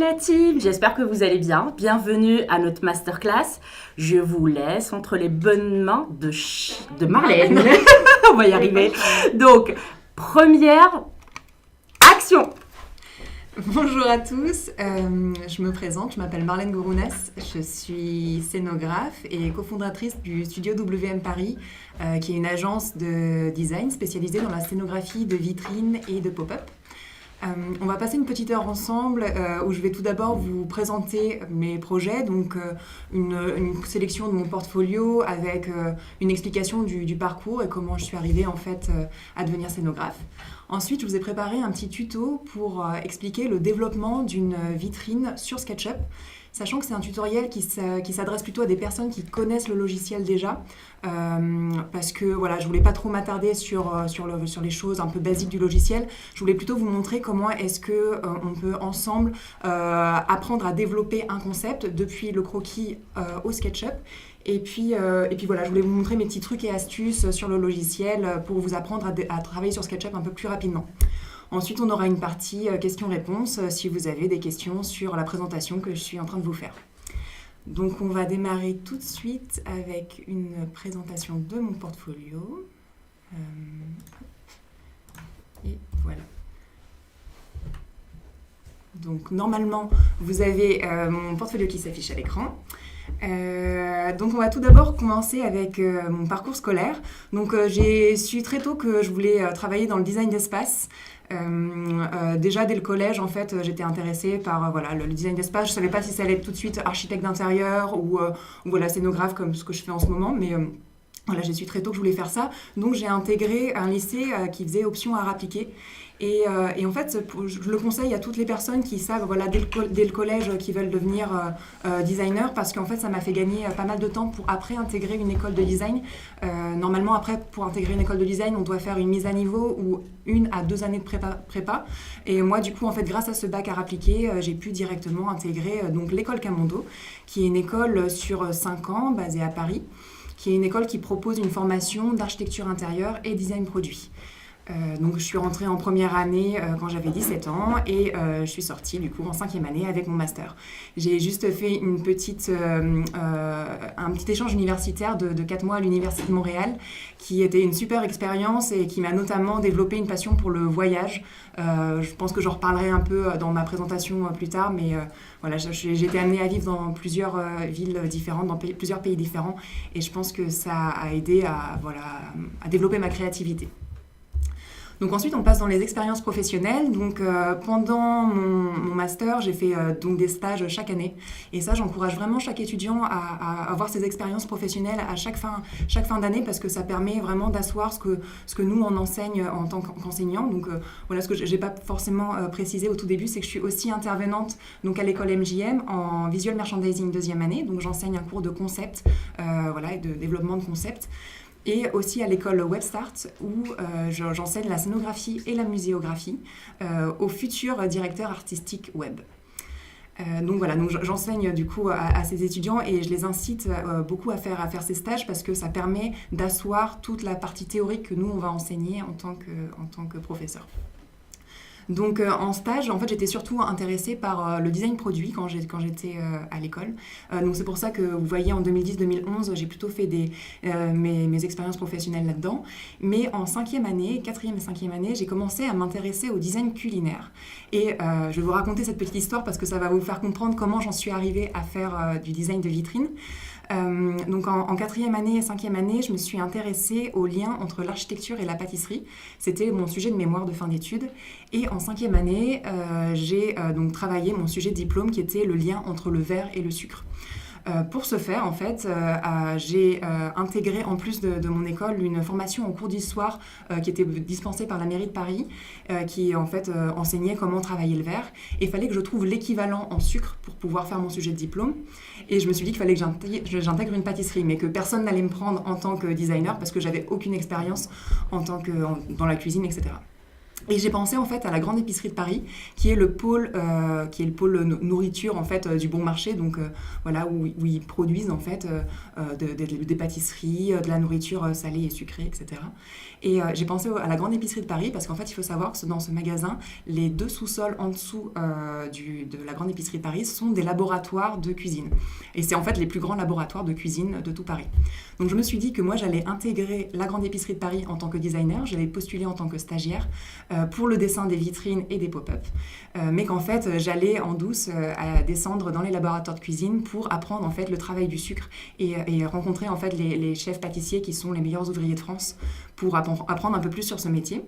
la team, j'espère que vous allez bien. Bienvenue à notre masterclass. Je vous laisse entre les bonnes mains de Marlène. On va y arriver. Donc, première action. Bonjour à tous, je me présente, je m'appelle Marlène Gourounas, je suis scénographe et cofondatrice du studio WM Paris, qui est une agence de design spécialisée dans la scénographie de vitrines et de pop-up. On va passer une petite heure ensemble où je vais tout d'abord vous présenter mes projets, donc une sélection de mon portfolio avec une explication du parcours et comment je suis arrivée en fait à devenir scénographe. Ensuite, je vous ai préparé un petit tuto pour expliquer le développement d'une vitrine sur SketchUp, sachant que c'est un tutoriel qui s'adresse plutôt à des personnes qui connaissent le logiciel déjà, parce que voilà, je voulais pas trop m'attarder sur les choses un peu basiques du logiciel. Je voulais plutôt vous montrer comment est-ce que on peut ensemble apprendre à développer un concept depuis le croquis au SketchUp. Et puis voilà, je voulais vous montrer mes petits trucs et astuces sur le logiciel pour vous apprendre à travailler sur SketchUp un peu plus rapidement. Ensuite, on aura une partie questions-réponses si vous avez des questions sur la présentation que je suis en train de vous faire. Donc, on va démarrer tout de suite avec une présentation de mon portfolio. Et voilà. Donc, normalement, vous avez mon portfolio qui s'affiche à l'écran. Donc on va tout d'abord commencer avec mon parcours scolaire. Donc j'ai su très tôt que je voulais travailler dans le design d'espace. Déjà dès le collège en fait j'étais intéressée par le design d'espace. Je savais pas si ça allait être tout de suite architecte d'intérieur ou voilà, scénographe comme ce que je fais en ce moment, mais voilà, j'ai su très tôt que je voulais faire ça. Donc j'ai intégré un lycée qui faisait option art appliqué. Et en fait, je le conseille à toutes les personnes qui savent, voilà, dès le collège, qui veulent devenir designer, parce qu'en fait, ça m'a fait gagner pas mal de temps pour après intégrer une école de design. Normalement, après, pour intégrer une école de design, on doit faire une mise à niveau ou 1 à 2 années de prépa. Et moi, du coup, en fait, grâce à ce bac art appliqué, j'ai pu directement intégrer donc l'école Camondo, qui est une école sur 5 ans, basée à Paris, qui est une école qui propose une formation d'architecture intérieure et design produit. Donc je suis rentrée en première année quand j'avais 17 ans et je suis sortie du coup en 5e année avec mon master. J'ai juste fait un petit échange universitaire de 4 mois à l'Université de Montréal qui était une super expérience et qui m'a notamment développé une passion pour le voyage. Je pense que j'en reparlerai un peu dans ma présentation plus tard, mais voilà, j'ai été amenée à vivre dans plusieurs villes différentes, dans plusieurs pays différents et je pense que ça a aidé à développer ma créativité. Donc ensuite, on passe dans les expériences professionnelles. Donc pendant mon master, j'ai fait donc des stages chaque année. Et ça, j'encourage vraiment chaque étudiant à avoir ces expériences professionnelles à chaque fin d'année parce que ça permet vraiment d'asseoir ce que nous, on enseigne en tant qu'enseignants. Donc voilà, ce que j'ai pas forcément précisé au tout début, c'est que je suis aussi intervenante donc, à l'école MJM en Visual Merchandising 2e année. Donc j'enseigne un cours de concept et de développement de concept. Et aussi à l'école WebStart où j'enseigne la scénographie et la muséographie aux futurs directeurs artistiques web. Donc voilà, j'enseigne du coup à ces étudiants et je les incite beaucoup à faire ces stages parce que ça permet d'asseoir toute la partie théorique que nous on va enseigner en tant que professeur. Donc en stage, en fait, j'étais surtout intéressée par le design produit quand j'étais à l'école. Donc c'est pour ça que vous voyez en 2010-2011, j'ai plutôt fait mes expériences professionnelles là-dedans. Mais en 4e et 5e année, j'ai commencé à m'intéresser au design culinaire. Et je vais vous raconter cette petite histoire parce que ça va vous faire comprendre comment j'en suis arrivée à faire du design de vitrine. Donc en 4e année et 5e année, je me suis intéressée au lien entre l'architecture et la pâtisserie. C'était mon sujet de mémoire de fin d'études. Et en 5e année, j'ai donc travaillé mon sujet de diplôme qui était le lien entre le verre et le sucre. Pour ce faire, en fait, j'ai intégré en plus de mon école une formation en cours d'histoire qui était dispensée par la mairie de Paris, qui en fait enseignait comment travailler le verre. Et il fallait que je trouve l'équivalent en sucre pour pouvoir faire mon sujet de diplôme. Et je me suis dit qu'il fallait que j'intègre une pâtisserie, mais que personne n'allait me prendre en tant que designer parce que j'avais aucune expérience dans la cuisine, etc. Et j'ai pensé en fait à la Grande Épicerie de Paris, qui est le pôle nourriture en fait du Bon Marché, donc voilà où ils produisent en fait des pâtisseries, de la nourriture salée et sucrée, etc. Et j'ai pensé à la Grande Épicerie de Paris parce qu'en fait il faut savoir que dans ce magasin, les 2 sous-sols en dessous de la Grande Épicerie de Paris sont des laboratoires de cuisine. Et c'est en fait les plus grands laboratoires de cuisine de tout Paris. Donc je me suis dit que moi j'allais intégrer la Grande Épicerie de Paris en tant que designer, j'allais postuler en tant que stagiaire pour le dessin des vitrines et des pop-up, mais qu'en fait j'allais en douce à descendre dans les laboratoires de cuisine pour apprendre en fait le travail du sucre et rencontrer en fait les chefs pâtissiers qui sont les meilleurs ouvriers de France pour apprendre un peu plus sur ce métier.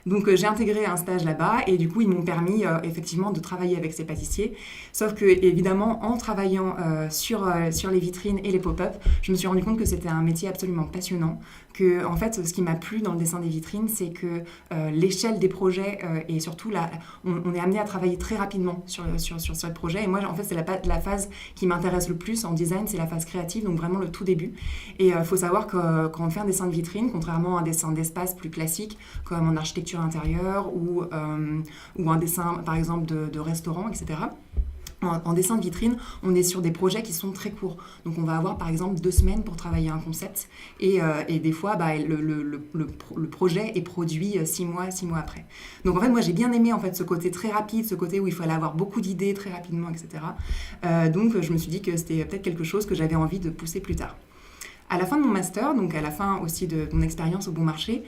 Donc j'ai intégré un stage là-bas et du coup ils m'ont permis effectivement de travailler avec ces pâtissiers. Sauf que évidemment en travaillant sur les vitrines et les pop-up, je me suis rendu compte que c'était un métier absolument passionnant. Que en fait ce qui m'a plu dans le dessin des vitrines, c'est que l'échelle des projets et surtout on est amené à travailler très rapidement sur ce projet. Et moi en fait c'est la phase qui m'intéresse le plus en design, c'est la phase créative, donc vraiment le tout début. Et il faut savoir que quand on fait un dessin de vitrine, contrairement à un dessin d'espace plus classique comme en architecture intérieure ou un dessin par exemple de restaurant, etc. En dessin de vitrine, on est sur des projets qui sont très courts. Donc on va avoir par exemple 2 semaines pour travailler un concept et des fois le projet est produit 6 mois après. Donc en fait moi j'ai bien aimé en fait ce côté très rapide, ce côté où il fallait avoir beaucoup d'idées très rapidement, etc. Donc je me suis dit que c'était peut-être quelque chose que j'avais envie de pousser plus tard. À la fin de mon master, donc à la fin aussi de mon expérience au Bon Marché,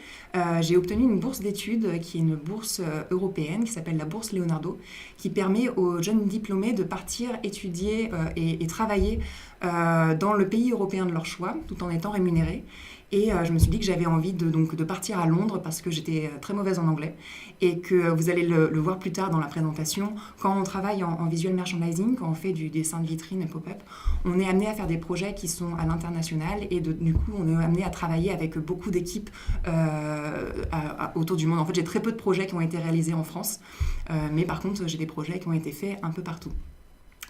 j'ai obtenu une bourse d'études qui est une bourse européenne qui s'appelle la bourse Leonardo, qui permet aux jeunes diplômés de partir étudier et travailler dans le pays européen de leur choix, tout en étant rémunérés. Et je me suis dit que j'avais envie de partir à Londres parce que j'étais très mauvaise en anglais et que vous allez le voir plus tard dans la présentation. Quand on travaille en visual merchandising, quand on fait du dessin de vitrine et pop-up, on est amené à faire des projets qui sont à l'international et du coup on est amené à travailler avec beaucoup d'équipes autour du monde. En fait j'ai très peu de projets qui ont été réalisés en France, mais par contre j'ai des projets qui ont été faits un peu partout.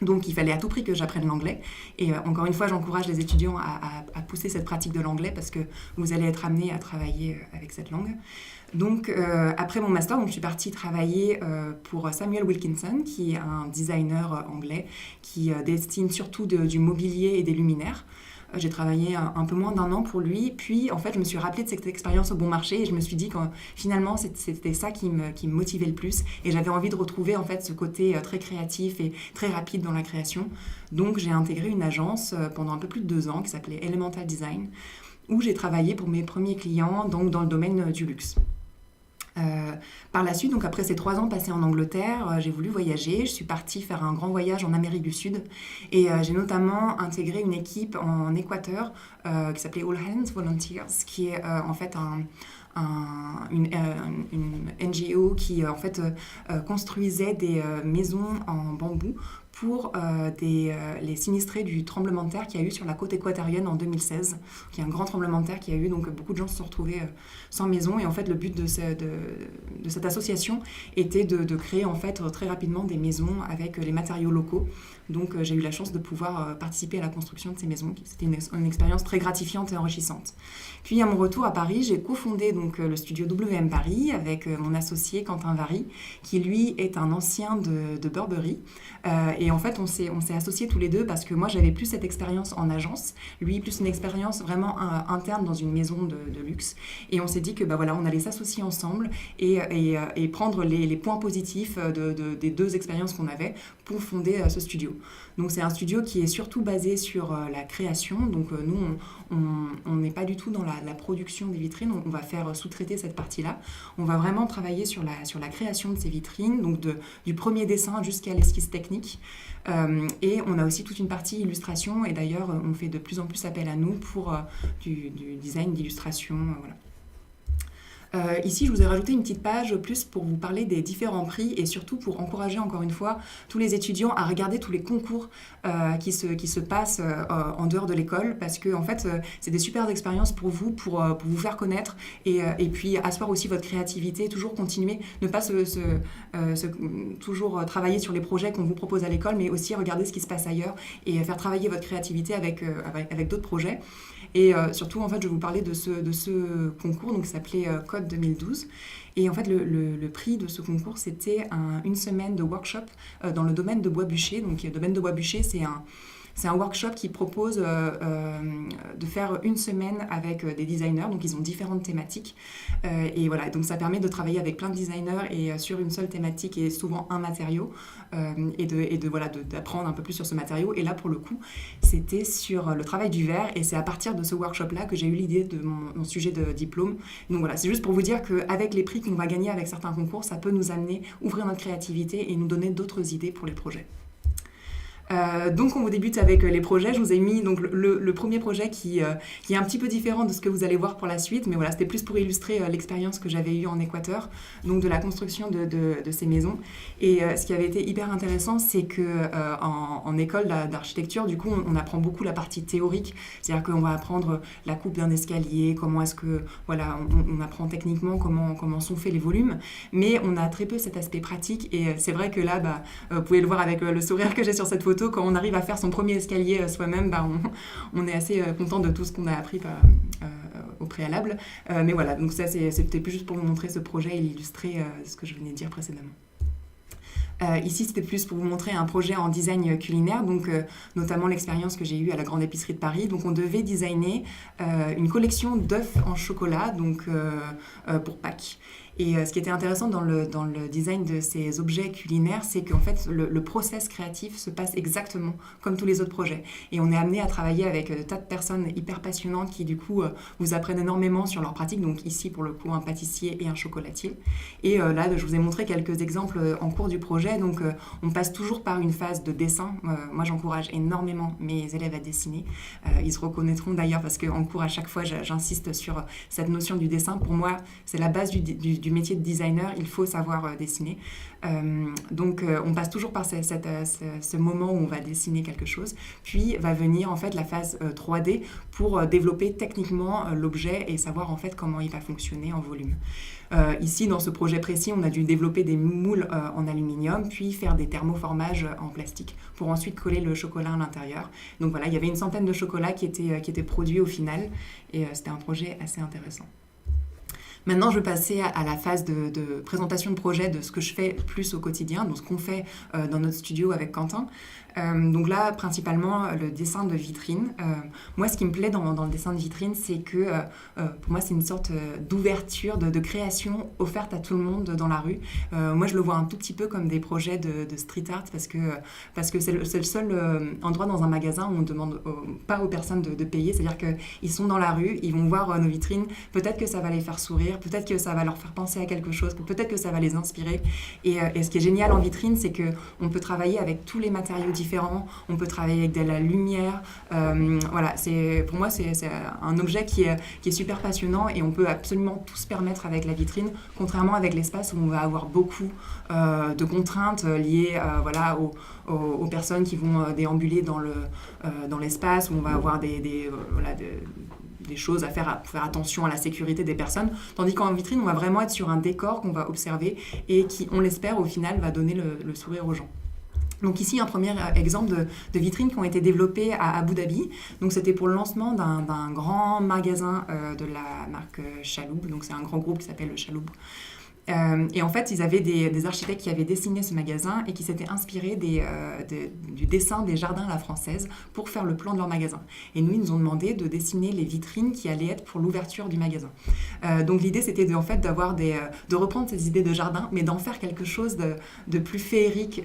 Donc il fallait à tout prix que j'apprenne l'anglais. Et encore une fois, j'encourage les étudiants à pousser cette pratique de l'anglais parce que vous allez être amenés à travailler avec cette langue. Donc après mon master, je suis partie travailler pour Samuel Wilkinson, qui est un designer anglais qui dessine surtout du mobilier et des luminaires. J'ai travaillé un peu moins d'1 an pour lui. Puis, en fait, je me suis rappelée de cette expérience au Bon Marché et je me suis dit que finalement, c'était ça qui me motivait le plus. Et j'avais envie de retrouver en fait ce côté très créatif et très rapide dans la création. Donc, j'ai intégré une agence pendant un peu plus de 2 ans qui s'appelait Elemental Design, où j'ai travaillé pour mes premiers clients donc dans le domaine du luxe. Par la suite, donc après ces 3 ans passés en Angleterre, j'ai voulu voyager. Je suis partie faire un grand voyage en Amérique du Sud et j'ai notamment intégré une équipe en Équateur qui s'appelait All Hands Volunteers, qui est en fait une NGO qui en fait construisait des maisons en bambou pour les sinistrés du tremblement de terre qu'il y a eu sur la côte équatorienne en 2016, qui est un grand tremblement de terre qu'il y a eu, donc beaucoup de gens se sont retrouvés sans maison. Et en fait, le but de cette association était de créer en fait très rapidement des maisons avec les matériaux locaux. Donc j'ai eu la chance de pouvoir participer à la construction de ces maisons. C'était une expérience très gratifiante et enrichissante. Puis à mon retour à Paris, j'ai cofondé donc le studio WM Paris avec mon associé Quentin Vary, qui lui est un ancien de Burberry. Et en fait, on s'est associés tous les deux parce que moi, j'avais plus cette expérience en agence, lui plus une expérience vraiment interne dans une maison de luxe. Et on s'est dit que voilà, on allait s'associer ensemble et prendre les points positifs des 2 expériences qu'on avait pour fonder ce studio. Donc c'est un studio qui est surtout basé sur la création. Donc nous, on n'est pas du tout dans la production des vitrines. On va faire sous-traiter cette partie-là. On va vraiment travailler sur la création de ces vitrines, donc du premier dessin jusqu'à l'esquisse technique. Et on a aussi toute une partie illustration. Et d'ailleurs, on fait de plus en plus appel à nous pour du design d'illustration. Voilà. Ici, je vous ai rajouté une petite page plus pour vous parler des différents prix et surtout pour encourager encore une fois tous les étudiants à regarder tous les concours qui se passent en dehors de l'école parce que en fait, c'est des super expériences pour vous faire connaître et puis asseoir aussi votre créativité, toujours continuer, ne pas toujours travailler sur les projets qu'on vous propose à l'école, mais aussi regarder ce qui se passe ailleurs et faire travailler votre créativité avec d'autres projets. Et surtout, en fait, je vais vous parler de ce concours, donc, qui s'appelait Code 2012. Et en fait, le prix de ce concours, c'était une semaine de workshop dans le domaine de Bois-Bûcher. Donc, le domaine de Bois-Bûcher, c'est un workshop qui propose de faire une semaine avec des designers. Donc, ils ont différentes thématiques. Et voilà, donc ça permet de travailler avec plein de designers et sur une seule thématique et souvent un matériau. D'apprendre un peu plus sur ce matériau. Et là, pour le coup, c'était sur le travail du verre. Et c'est à partir de ce workshop-là que j'ai eu l'idée de mon sujet de diplôme. Donc voilà, c'est juste pour vous dire qu'avec les prix qu'on va gagner avec certains concours, ça peut nous amener, ouvrir notre créativité et nous donner d'autres idées pour les projets. Donc on débute avec les projets. Je vous ai mis donc, le premier projet qui est un petit peu différent de ce que vous allez voir pour la suite, mais voilà, c'était plus pour illustrer l'expérience que j'avais eue en Équateur, donc de la construction de ces maisons. Et ce qui avait été hyper intéressant, c'est qu'en école d'architecture, du coup, on apprend beaucoup la partie théorique, c'est-à-dire qu'on va apprendre la coupe d'un escalier, comment est-ce que, voilà, on apprend techniquement comment sont faits les volumes, mais on a très peu cet aspect pratique. Et c'est vrai que là, vous pouvez le voir avec le sourire que j'ai sur cette photo, quand on arrive à faire son premier escalier soi-même, on est assez content de tout ce qu'on a appris au préalable. Mais voilà, donc ça, c'était plus juste pour vous montrer ce projet et illustrer ce que je venais de dire précédemment. Ici, c'était plus pour vous montrer un projet en design culinaire, donc notamment l'expérience que j'ai eue à la Grande Épicerie de Paris. Donc, on devait designer une collection d'œufs en chocolat, donc pour Pâques. Et ce qui était intéressant dans le design de ces objets culinaires, c'est qu'en fait, le process créatif se passe exactement comme tous les autres projets. Et on est amené à travailler avec des tas de personnes hyper passionnantes qui, du coup, vous apprennent énormément sur leur pratique. Donc ici, pour le coup, un pâtissier et un chocolatier. Et là, je vous ai montré quelques exemples en cours du projet. Donc, on passe toujours par une phase de dessin. Moi, j'encourage énormément mes élèves à dessiner. Ils se reconnaîtront d'ailleurs parce qu'en cours, à chaque fois, j'insiste sur cette notion du dessin. Pour moi, c'est la base du métier de designer, il faut savoir dessiner. Donc, on passe toujours par ce moment où on va dessiner quelque chose. Puis, va venir en fait la phase 3D pour développer techniquement l'objet et savoir en fait comment il va fonctionner en volume. Ici, dans ce projet précis, on a dû développer des moules en aluminium, puis faire des thermoformages en plastique pour ensuite coller le chocolat à l'intérieur. Donc voilà, il y avait une centaine de chocolats qui étaient produits au final et c'était un projet assez intéressant. Maintenant, je vais passer à la phase de présentation de projet de ce que je fais plus au quotidien, donc ce qu'on fait dans notre studio avec Quentin. Donc là, principalement, le dessin de vitrine. Moi, ce qui me plaît dans le dessin de vitrine, c'est que pour moi, c'est une sorte d'ouverture, de création offerte à tout le monde dans la rue. Moi, je le vois un tout petit peu comme des projets de street art parce que c'est le seul endroit dans un magasin où on ne demande pas aux personnes de payer. C'est-à-dire qu'ils sont dans la rue, ils vont voir nos vitrines. Peut-être que ça va les faire sourire, peut-être que ça va leur faire penser à quelque chose, peut-être que ça va les inspirer. Et ce qui est génial en vitrine, c'est qu'on peut travailler avec tous les matériaux différents, on peut travailler avec de la lumière. Voilà, pour moi, c'est un objet qui est super passionnant et on peut absolument tout se permettre avec la vitrine, contrairement avec l'espace où on va avoir beaucoup de contraintes liées aux personnes qui vont déambuler dans l'espace, où on va avoir des choses à faire attention à la sécurité des personnes, tandis qu'en vitrine, on va vraiment être sur un décor qu'on va observer et qui, on l'espère, au final, va donner le sourire aux gens. Donc ici, un premier exemple de vitrines qui ont été développées à Abu Dhabi. Donc c'était pour le lancement d'un grand magasin de la marque Chalhoub. Donc c'est un grand groupe qui s'appelle Chalhoub. Et en fait, ils avaient des architectes qui avaient dessiné ce magasin et qui s'étaient inspirés du dessin des jardins à la française pour faire le plan de leur magasin. Et nous, ils nous ont demandé de dessiner les vitrines qui allaient être pour l'ouverture du magasin. Donc l'idée, c'était de reprendre ces idées de jardin, mais d'en faire quelque chose de plus féerique,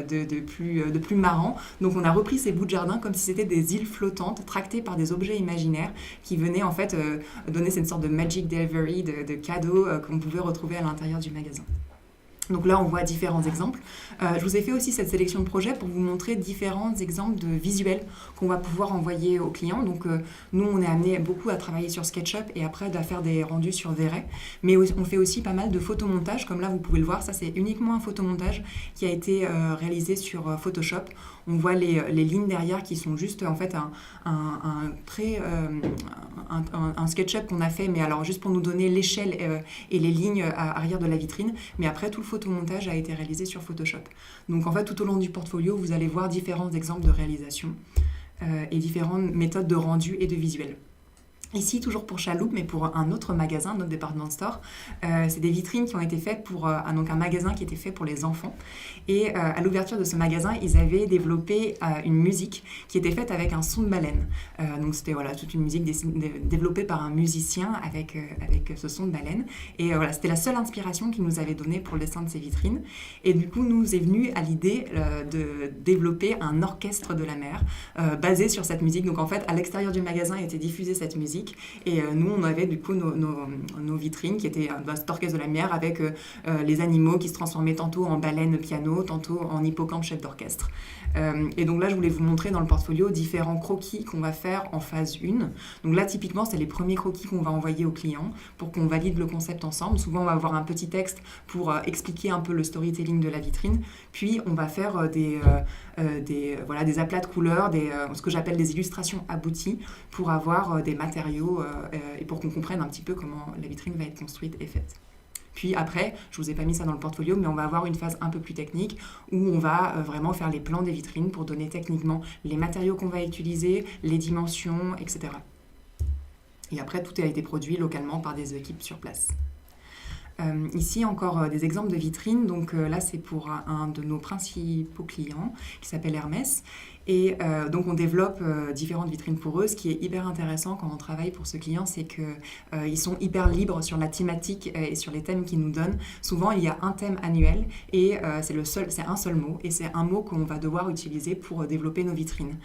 de plus marrant. Donc on a repris ces bouts de jardin comme si c'était des îles flottantes tractées par des objets imaginaires qui venaient en fait donner cette sorte de magic delivery, de cadeaux qu'on pouvait retrouver à l'intérieur du magasin. Donc là, on voit différents exemples. Je vous ai fait aussi cette sélection de projets pour vous montrer différents exemples de visuels qu'on va pouvoir envoyer aux clients. Donc nous, on est amené beaucoup à travailler sur SketchUp et après à faire des rendus sur Véret. Mais on fait aussi pas mal de photomontage. Comme là, vous pouvez le voir, ça c'est uniquement un photomontage qui a été réalisé sur Photoshop. On voit les lignes derrière qui sont juste en fait un SketchUp qu'on a fait, mais alors juste pour nous donner l'échelle et les lignes à arrière de la vitrine. Mais après, tout le photomontage a été réalisé sur Photoshop. Donc en fait, tout au long du portfolio, vous allez voir différents exemples de réalisation et différentes méthodes de rendu et de visuel. Ici, toujours pour Chaloupe, mais pour un autre magasin, notre department store. C'est des vitrines qui ont été faites pour donc un magasin qui était fait pour les enfants. Et à l'ouverture de ce magasin, ils avaient développé une musique qui était faite avec un son de baleine. Donc c'était toute une musique développée par un musicien avec ce son de baleine. Et c'était la seule inspiration qu'ils nous avaient donnée pour le dessin de ces vitrines. Et du coup, nous est venue à l'idée de développer un orchestre de la mer basé sur cette musique. Donc en fait, à l'extérieur du magasin était diffusée cette musique. Et nous, on avait du coup nos vitrines qui étaient cet orchestre de la mer avec les animaux qui se transformaient tantôt en baleine piano, tantôt en hippocampe chef d'orchestre. Et donc là, je voulais vous montrer dans le portfolio différents croquis qu'on va faire en phase 1. Donc là, typiquement, c'est les premiers croquis qu'on va envoyer aux clients pour qu'on valide le concept ensemble. Souvent, on va avoir un petit texte pour expliquer un peu le storytelling de la vitrine. Puis, on va faire des aplats de couleurs, ce que j'appelle des illustrations abouties pour avoir des matériaux et pour qu'on comprenne un petit peu comment la vitrine va être construite et faite. Puis après, je ne vous ai pas mis ça dans le portfolio, mais on va avoir une phase un peu plus technique où on va vraiment faire les plans des vitrines pour donner techniquement les matériaux qu'on va utiliser, les dimensions, etc. Et après, tout a été produit localement par des équipes sur place. Ici, encore des exemples de vitrines. Donc là, c'est pour un de nos principaux clients qui s'appelle Hermès. Et donc, on développe différentes vitrines pour eux. Ce qui est hyper intéressant quand on travaille pour ce client, c'est qu'ils sont hyper libres sur la thématique et sur les thèmes qu'ils nous donnent. Souvent, il y a un thème annuel et c'est un seul mot. Et c'est un mot qu'on va devoir utiliser pour développer nos vitrines.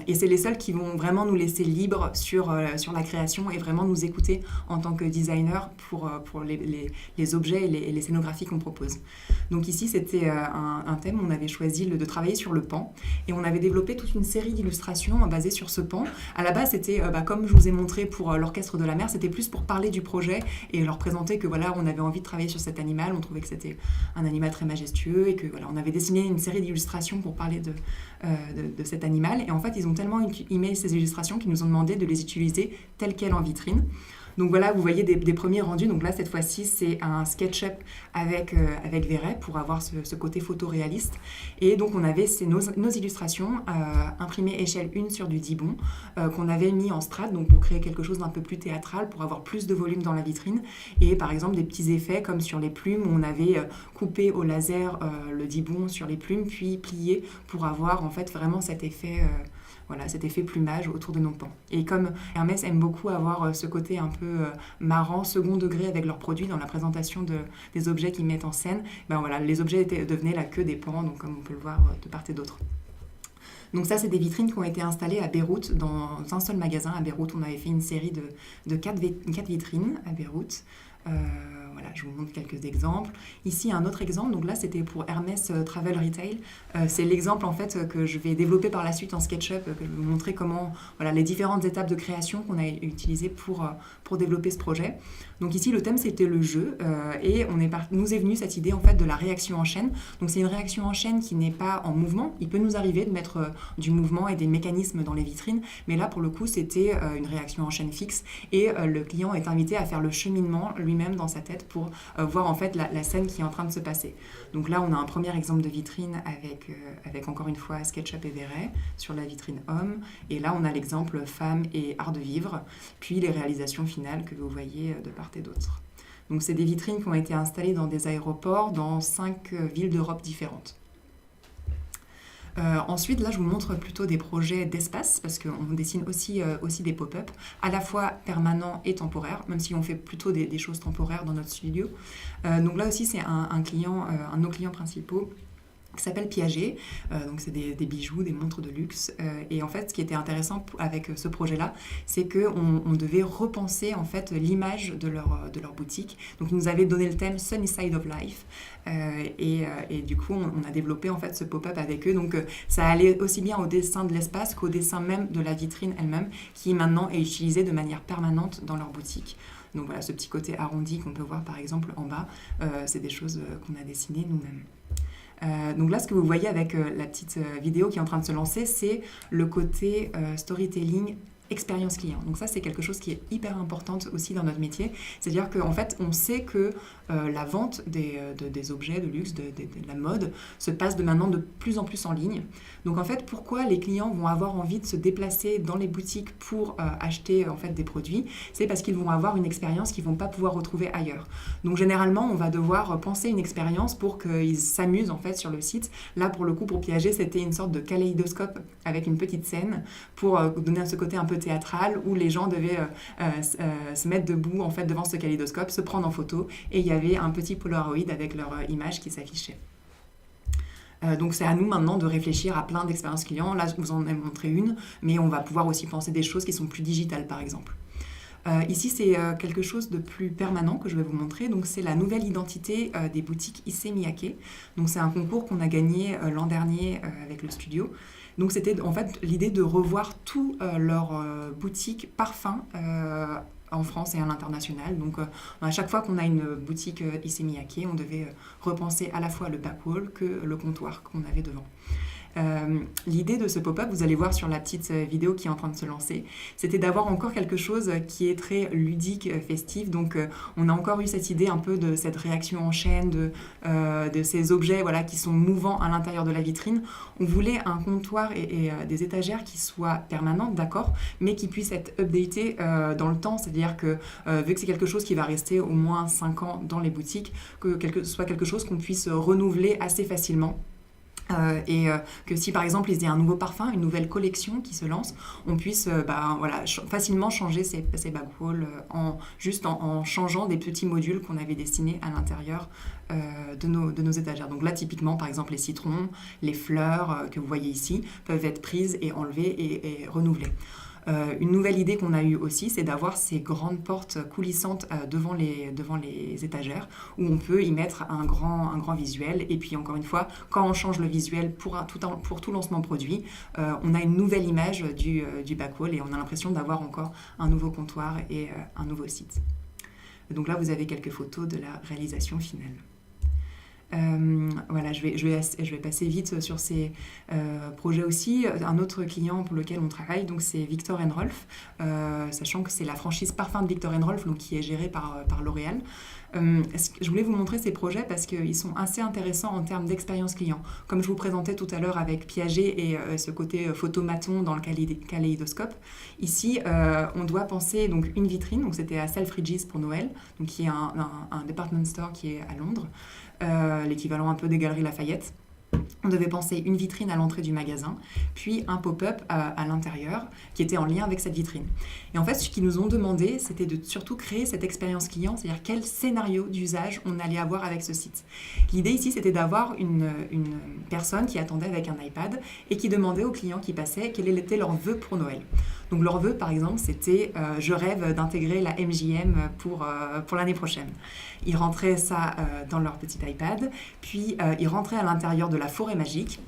Et c'est les seuls qui vont vraiment nous laisser libres sur la création et vraiment nous écouter en tant que designer pour les objets et les scénographies qu'on propose. Donc ici, c'était un thème, on avait choisi de travailler sur le pan et on avait développé toute une série d'illustrations basées sur ce pan. À la base, c'était, comme je vous ai montré pour l'Orchestre de la mer, c'était plus pour parler du projet et leur présenter que on avait envie de travailler sur cet animal, on trouvait que c'était un animal très majestueux et que on avait dessiné une série d'illustrations pour parler de cet animal. Et en fait, ils ont tellement aimé ces illustrations qu'ils nous ont demandé de les utiliser telles quelles en vitrine. Donc voilà, vous voyez des premiers rendus. Donc là, cette fois-ci, c'est un SketchUp avec Véret pour avoir ce côté photoréaliste. Et donc, on avait nos illustrations imprimées échelle 1 sur du Dibond qu'on avait mis en strate donc pour créer quelque chose d'un peu plus théâtral, pour avoir plus de volume dans la vitrine. Et par exemple, des petits effets comme sur les plumes où on avait coupé au laser le Dibond sur les plumes, puis plié pour avoir en fait vraiment cet effet... cet effet plumage autour de nos pans. Et comme Hermès aime beaucoup avoir ce côté un peu marrant, second degré avec leurs produits dans la présentation des objets qu'ils mettent en scène, les objets devenaient la queue des pans, donc comme on peut le voir de part et d'autre. Donc ça, c'est des vitrines qui ont été installées à Beyrouth, dans un seul magasin à Beyrouth. On avait fait une série de 4 vitrines à Beyrouth. Je vous montre quelques exemples. Ici, un autre exemple. Donc là, c'était pour Hermès Travel Retail. C'est l'exemple en fait que je vais développer par la suite en SketchUp, que je vais vous montrer comment les différentes étapes de création qu'on a utilisées pour développer ce projet. Donc ici, le thème, c'était le jeu. Et nous est venue cette idée en fait de la réaction en chaîne. Donc c'est une réaction en chaîne qui n'est pas en mouvement. Il peut nous arriver de mettre du mouvement et des mécanismes dans les vitrines. Mais là, pour le coup, c'était une réaction en chaîne fixe. Et le client est invité à faire le cheminement lui-même dans sa tête pour voir en fait la scène qui est en train de se passer. Donc là, on a un premier exemple de vitrine avec encore une fois SketchUp et Véret sur la vitrine homme. Et là, on a l'exemple femme et art de vivre, puis les réalisations finales que vous voyez de part et d'autre. Donc c'est des vitrines qui ont été installées dans des aéroports dans 5 villes d'Europe différentes. Ensuite, là, je vous montre plutôt des projets d'espace parce qu'on dessine aussi des pop-up, à la fois permanents et temporaires, même si on fait plutôt des choses temporaires dans notre studio. Donc là aussi, c'est un de nos clients principaux qui s'appelle Piaget. Donc c'est des bijoux, des montres de luxe. Et en fait, ce qui était intéressant avec ce projet-là, c'est qu'on devait repenser en fait l'image de leur boutique. Donc ils nous avaient donné le thème Sunny Side of Life. Et du coup, on a développé en fait ce pop-up avec eux. Donc ça allait aussi bien au dessin de l'espace qu'au dessin même de la vitrine elle-même, qui maintenant est utilisée de manière permanente dans leur boutique. Donc voilà, ce petit côté arrondi qu'on peut voir par exemple en bas, c'est des choses qu'on a dessinées nous-mêmes. Donc là, ce que vous voyez avec la petite vidéo qui est en train de se lancer, c'est le côté storytelling expérience client. Donc ça, c'est quelque chose qui est hyper important aussi dans notre métier. C'est-à-dire qu'en fait, on sait que la vente des objets de luxe, de la mode, se passe de maintenant de plus en plus en ligne. Donc en fait, pourquoi les clients vont avoir envie de se déplacer dans les boutiques pour acheter en fait des produits? C'est parce qu'ils vont avoir une expérience qu'ils ne vont pas pouvoir retrouver ailleurs. Donc généralement, on va devoir penser une expérience pour qu'ils s'amusent en fait sur le site. Là, pour le coup, pour Piaget, c'était une sorte de kaléidoscope avec une petite scène pour donner ce côté un peu théâtral où les gens devaient se mettre debout en fait devant ce kaléidoscope, se prendre en photo, et il y avait un petit Polaroid avec leur image qui s'affichait. Donc c'est à nous maintenant de réfléchir à plein d'expériences clients. Là, je vous en ai montré une, mais on va pouvoir aussi penser des choses qui sont plus digitales, par exemple. Ici, c'est quelque chose de plus permanent que je vais vous montrer. Donc, c'est la nouvelle identité des boutiques Issey Miyake. Donc, c'est un concours qu'on a gagné l'an dernier avec le studio. Donc, c'était en fait l'idée de revoir tous leurs boutiques parfums en France et à l'international. Donc, à chaque fois qu'on a une boutique Issey Miyake, on devait repenser à la fois le backwall que le comptoir qu'on avait devant. L'idée de ce pop-up, vous allez voir sur la petite vidéo qui est en train de se lancer, c'était d'avoir encore quelque chose qui est très ludique, festif. Donc on a encore eu cette idée un peu de cette réaction en chaîne, de ces objets voilà, qui sont mouvants à l'intérieur de la vitrine. On voulait un comptoir et des étagères qui soient permanentes, d'accord, mais qui puissent être updatées dans le temps. C'est-à-dire que vu que c'est quelque chose qui va rester au moins 5 ans dans les boutiques, que ce soit quelque chose qu'on puisse renouveler assez facilement. Que si par exemple il y a un nouveau parfum, une nouvelle collection qui se lance, on puisse facilement changer ces backwalls juste en changeant des petits modules qu'on avait destinés à l'intérieur de nos étagères. Donc là typiquement par exemple les citrons, les fleurs que vous voyez ici peuvent être prises et enlevées et renouvelées. Une nouvelle idée qu'on a eue aussi, c'est d'avoir ces grandes portes coulissantes devant les étagères où on peut y mettre un grand visuel. Et puis encore une fois, quand on change le visuel pour tout lancement produit, on a une nouvelle image du backwall et on a l'impression d'avoir encore un nouveau comptoir et un nouveau site. Donc là, vous avez quelques photos de la réalisation finale. Voilà, je vais passer vite sur ces projets aussi. Un autre client pour lequel on travaille, donc c'est Viktor & Rolf, sachant que c'est la franchise parfum de Viktor & Rolf, donc qui est gérée par L'Oréal. Je voulais vous montrer ces projets parce qu'ils sont assez intéressants en termes d'expérience client. Comme je vous présentais tout à l'heure avec Piaget et ce côté photomaton dans le kaléidoscope, ici on doit penser donc une vitrine, donc c'était à Selfridges pour Noël, donc qui est un department store qui est à Londres, l'équivalent un peu des Galeries Lafayette. On devait penser une vitrine à l'entrée du magasin, puis un pop-up à l'intérieur qui était en lien avec cette vitrine. Et en fait, ce qu'ils nous ont demandé, c'était de surtout créer cette expérience client, c'est-à-dire quel scénario d'usage on allait avoir avec ce site. L'idée ici, c'était d'avoir une personne qui attendait avec un iPad et qui demandait aux clients qui passaient quel était leur vœu pour Noël. Donc leur vœu, par exemple, c'était « je rêve d'intégrer la MJM pour l'année prochaine ». Ils rentraient ça dans leur petit iPad, puis ils rentraient à l'intérieur de la forêt magique.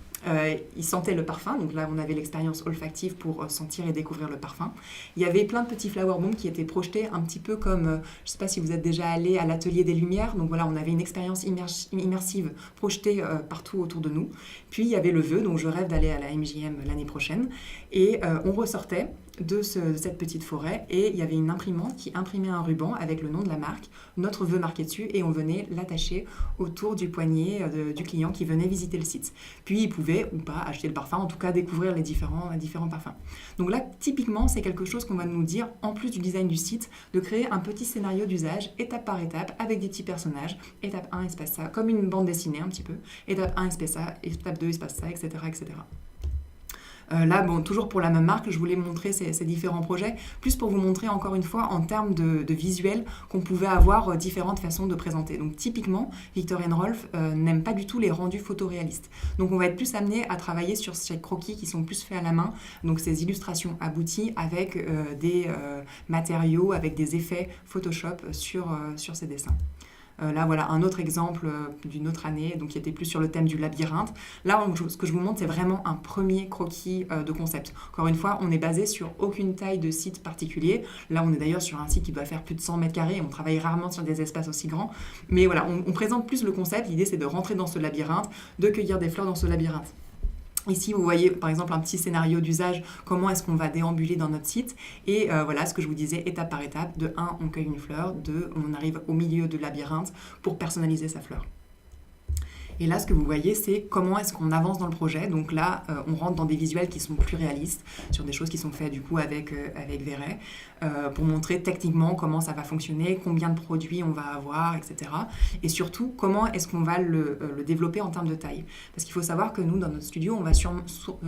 Ils sentaient le parfum, donc là on avait l'expérience olfactive pour sentir et découvrir le parfum. Il y avait plein de petits flower bombs qui étaient projetés un petit peu comme, je ne sais pas si vous êtes déjà allé à l'atelier des Lumières, donc voilà, on avait une expérience immersive projetée partout autour de nous. Puis il y avait le vœu, donc je rêve d'aller à la MJM l'année prochaine, et on ressortait de cette petite forêt et il y avait une imprimante qui imprimait un ruban avec le nom de la marque, notre vœu marqué dessus, et on venait l'attacher autour du poignet du client qui venait visiter le site. Puis il pouvait ou pas acheter le parfum, en tout cas découvrir les différents parfums. Donc là, typiquement, c'est quelque chose qu'on va nous dire, en plus du design du site, de créer un petit scénario d'usage, étape par étape, avec des petits personnages. Étape 1, il se passe ça, comme une bande dessinée un petit peu. Étape 1, il se passe ça, étape 2, il se passe ça, etc. etc. Là, bon, toujours pour la même marque, je voulais montrer ces différents projets, plus pour vous montrer encore une fois en termes de visuel qu'on pouvait avoir différentes façons de présenter. Donc typiquement, Viktor & Rolf n'aime pas du tout les rendus photoréalistes. Donc on va être plus amené à travailler sur ces croquis qui sont plus faits à la main, donc ces illustrations abouties avec des matériaux, avec des effets Photoshop sur ces dessins. Là, voilà un autre exemple d'une autre année, donc qui était plus sur le thème du labyrinthe. Là, ce que je vous montre, c'est vraiment un premier croquis de concept. Encore une fois, on n'est basé sur aucune taille de site particulier. Là, on est d'ailleurs sur un site qui doit faire plus de 100 mètres carrés. On travaille rarement sur des espaces aussi grands. Mais voilà, on présente plus le concept. L'idée, c'est de rentrer dans ce labyrinthe, de cueillir des fleurs dans ce labyrinthe. Ici, vous voyez par exemple un petit scénario d'usage, comment est-ce qu'on va déambuler dans notre site. Et voilà ce que je vous disais, étape par étape. De 1, on cueille une fleur. 2, on arrive au milieu du labyrinthe pour personnaliser sa fleur. Et là, ce que vous voyez, c'est comment est-ce qu'on avance dans le projet. Donc là, on rentre dans des visuels qui sont plus réalistes, sur des choses qui sont faites du coup avec Véret, pour montrer techniquement comment ça va fonctionner, combien de produits on va avoir, etc. Et surtout, comment est-ce qu'on va le développer en termes de taille. Parce qu'il faut savoir que nous, dans notre studio, on va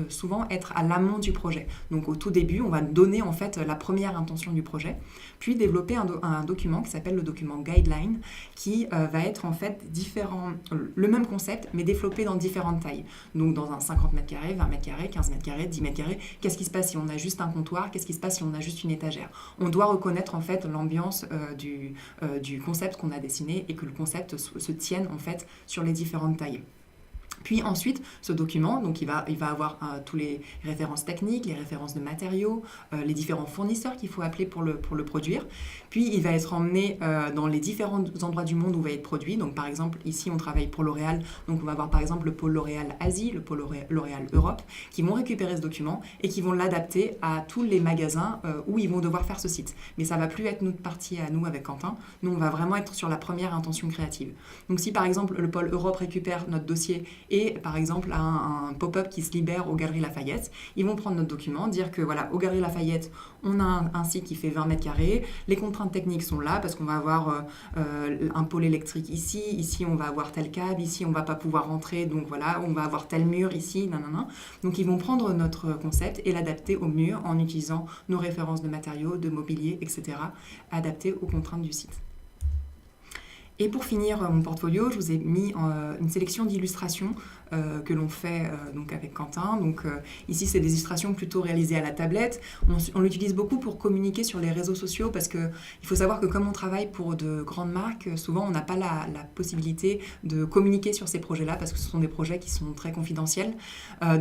souvent être à l'amont du projet. Donc au tout début, on va donner en fait la première intention du projet, puis développer un document qui s'appelle le document Guideline, qui va être en fait différent, le même concept, mais développé dans différentes tailles. Donc dans un 50 m², 20 m², 15 m², 10 m², qu'est-ce qui se passe si on a juste un comptoir? Qu'est-ce qui se passe si on a juste une étagère? On doit reconnaître en fait l'ambiance du concept qu'on a dessiné et que le concept se tienne en fait sur les différentes tailles. Puis ensuite, ce document, donc il va avoir tous les références techniques, les références de matériaux, les différents fournisseurs qu'il faut appeler pour le produire. Puis il va être emmené dans les différents endroits du monde où il va être produit. Donc par exemple, ici on travaille pour L'Oréal, donc on va avoir par exemple le pôle L'Oréal Asie, le pôle L'Oréal Europe, qui vont récupérer ce document et qui vont l'adapter à tous les magasins où ils vont devoir faire ce site. Mais ça ne va plus être notre partie à nous avec Quentin. Nous, on va vraiment être sur la première intention créative. Donc si par exemple le pôle Europe récupère notre dossier et par exemple un pop-up qui se libère aux Galeries Lafayette, ils vont prendre notre document, dire que voilà, aux Galeries Lafayette, on a un site qui fait 20 m², les contraintes techniques sont là parce qu'on va avoir un pôle électrique ici on va avoir tel câble, ici on va pas pouvoir rentrer, donc voilà, on va avoir tel mur ici, nanana. Donc ils vont prendre notre concept et l'adapter au mieux en utilisant nos références de matériaux, de mobilier, etc., adaptés aux contraintes du site. Et pour finir mon portfolio, je vous ai mis une sélection d'illustrations que l'on fait donc avec Quentin. Donc, ici, c'est des illustrations plutôt réalisées à la tablette. On l'utilise beaucoup pour communiquer sur les réseaux sociaux parce qu'il faut savoir que comme on travaille pour de grandes marques, souvent on n'a pas la possibilité de communiquer sur ces projets-là parce que ce sont des projets qui sont très confidentiels.